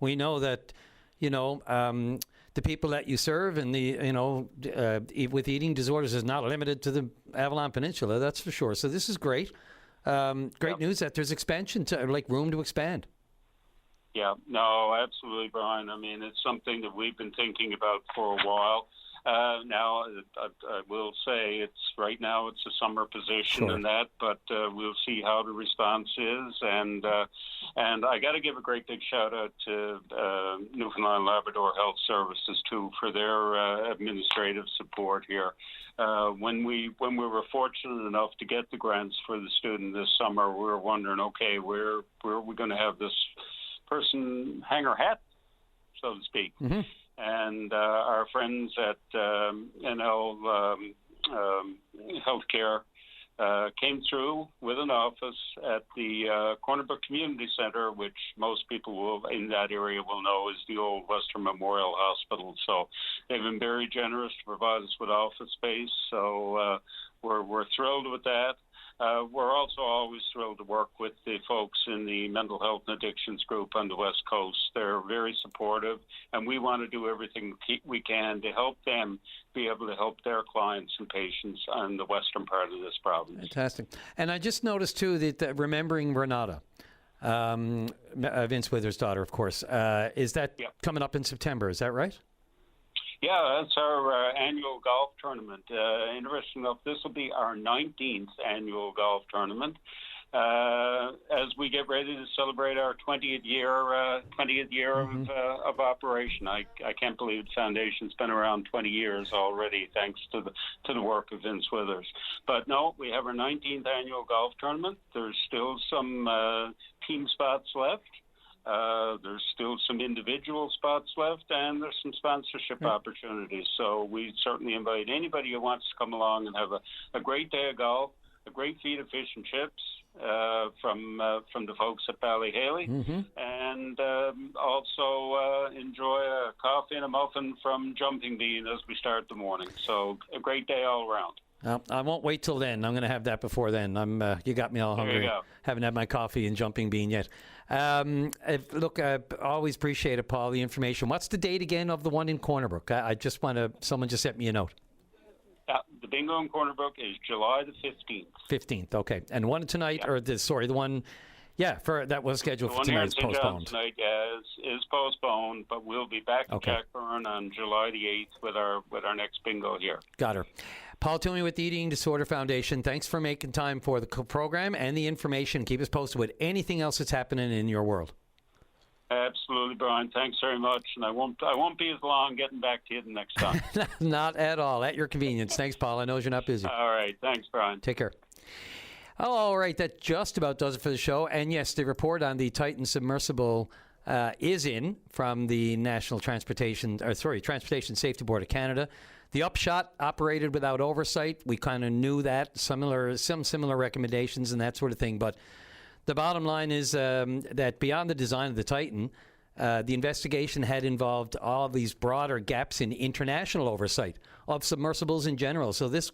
We know that, the people that you serve and with eating disorders is not limited to the Avalon Peninsula. That's for sure. So this is great. Great news that there's expansion room to expand. Yeah, no, absolutely, Brian. I mean, it's something that we've been thinking about for a while. Now, I will say right now it's a summer position and that, but we'll see how the response is. And I got to give a great big shout out to Newfoundland Labrador Health Services too for their administrative support here. When we were fortunate enough to get the grants for the student this summer, we were wondering, okay, where are we going to have this person hang her hat, so to speak? Mm-hmm. And our friends at NL Healthcare came through with an office at the Corner Brook Community Center, which most people in that area will know is the old Western Memorial Hospital. So they've been very generous to provide us with office space. So we're thrilled with that. We're also always thrilled to work with the folks in the mental health and addictions group on the West Coast. They're very supportive, and we want to do everything we can to help them be able to help their clients and patients on the western part of this province. Fantastic. And I just noticed, too, that Remembering Renata, Vince Withers' daughter, of course, is that coming up in September? Is that right? Yeah, that's our annual golf tournament. Interesting enough, this will be our 19th annual golf tournament. As we get ready to celebrate our 20th year of operation. I can't believe the foundation's been around 20 years already, thanks to the work of Vince Withers. But no, we have our 19th annual golf tournament. There's still some team spots left. There's still some individual spots left, and there's some sponsorship opportunities. So we certainly invite anybody who wants to come along and have a great day of golf, a great feed of fish and chips from the folks at Ballyhaley, and also enjoy a coffee and a muffin from Jumping Bean as we start the morning. So a great day all around. I won't wait till then. I'm going to have that before then. You got me all hungry. There you go. Haven't had my coffee and Jumping Bean yet. Look, I always appreciate it, Paul, the information. What's the date again of the one in Corner Brook? Someone just sent me a note. The bingo in Corner Brook is July the 15th. 15th, okay. And one tonight, the one, that was scheduled for tonight is postponed. Tonight is postponed, but we'll be back in Jackburn on July the 8th with our next bingo here. Got her. Paul Toomey with the Eating Disorder Foundation, thanks for making time for the program and the information. Keep us posted with anything else that's happening in your world. Absolutely, Brian. Thanks very much, and I won't be as long getting back to you the next time. Not at all. At your convenience. Thanks, Paul. I know you're not busy. All right. Thanks, Brian. Take care. Oh, all right. That just about does it for the show. And yes, the report on the Titan submersible is in from the Transportation Safety Board of Canada. The upshot operated without oversight. We kind of knew that, some similar recommendations and that sort of thing. But the bottom line is that beyond the design of the Titan, the investigation had involved all of these broader gaps in international oversight of submersibles in general. So this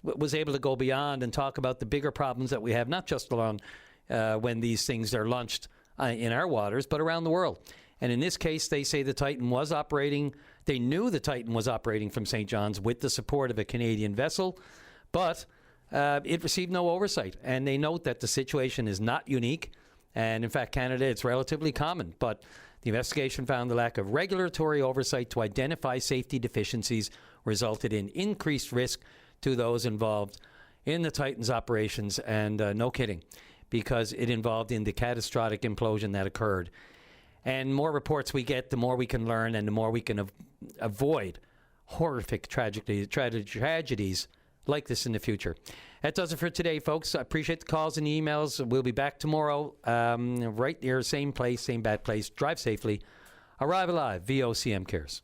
was able to go beyond and talk about the bigger problems that we have, not just around when these things are launched in our waters, but around the world. And in this case, they say the Titan was operating. They knew the Titan was operating from St. John's with the support of a Canadian vessel, but it received no oversight. And they note that the situation is not unique. And in fact, Canada, it's relatively common. But the investigation found the lack of regulatory oversight to identify safety deficiencies resulted in increased risk to those involved in the Titan's operations. And no kidding, because it involved in the catastrophic implosion that occurred. And more reports we get, the more we can learn and the more we can avoid horrific tragedies like this in the future. That does it for today, folks. I appreciate the calls and the emails. We'll be back tomorrow, right here, same place, same bad place. Drive safely. Arrive alive. VOCM cares.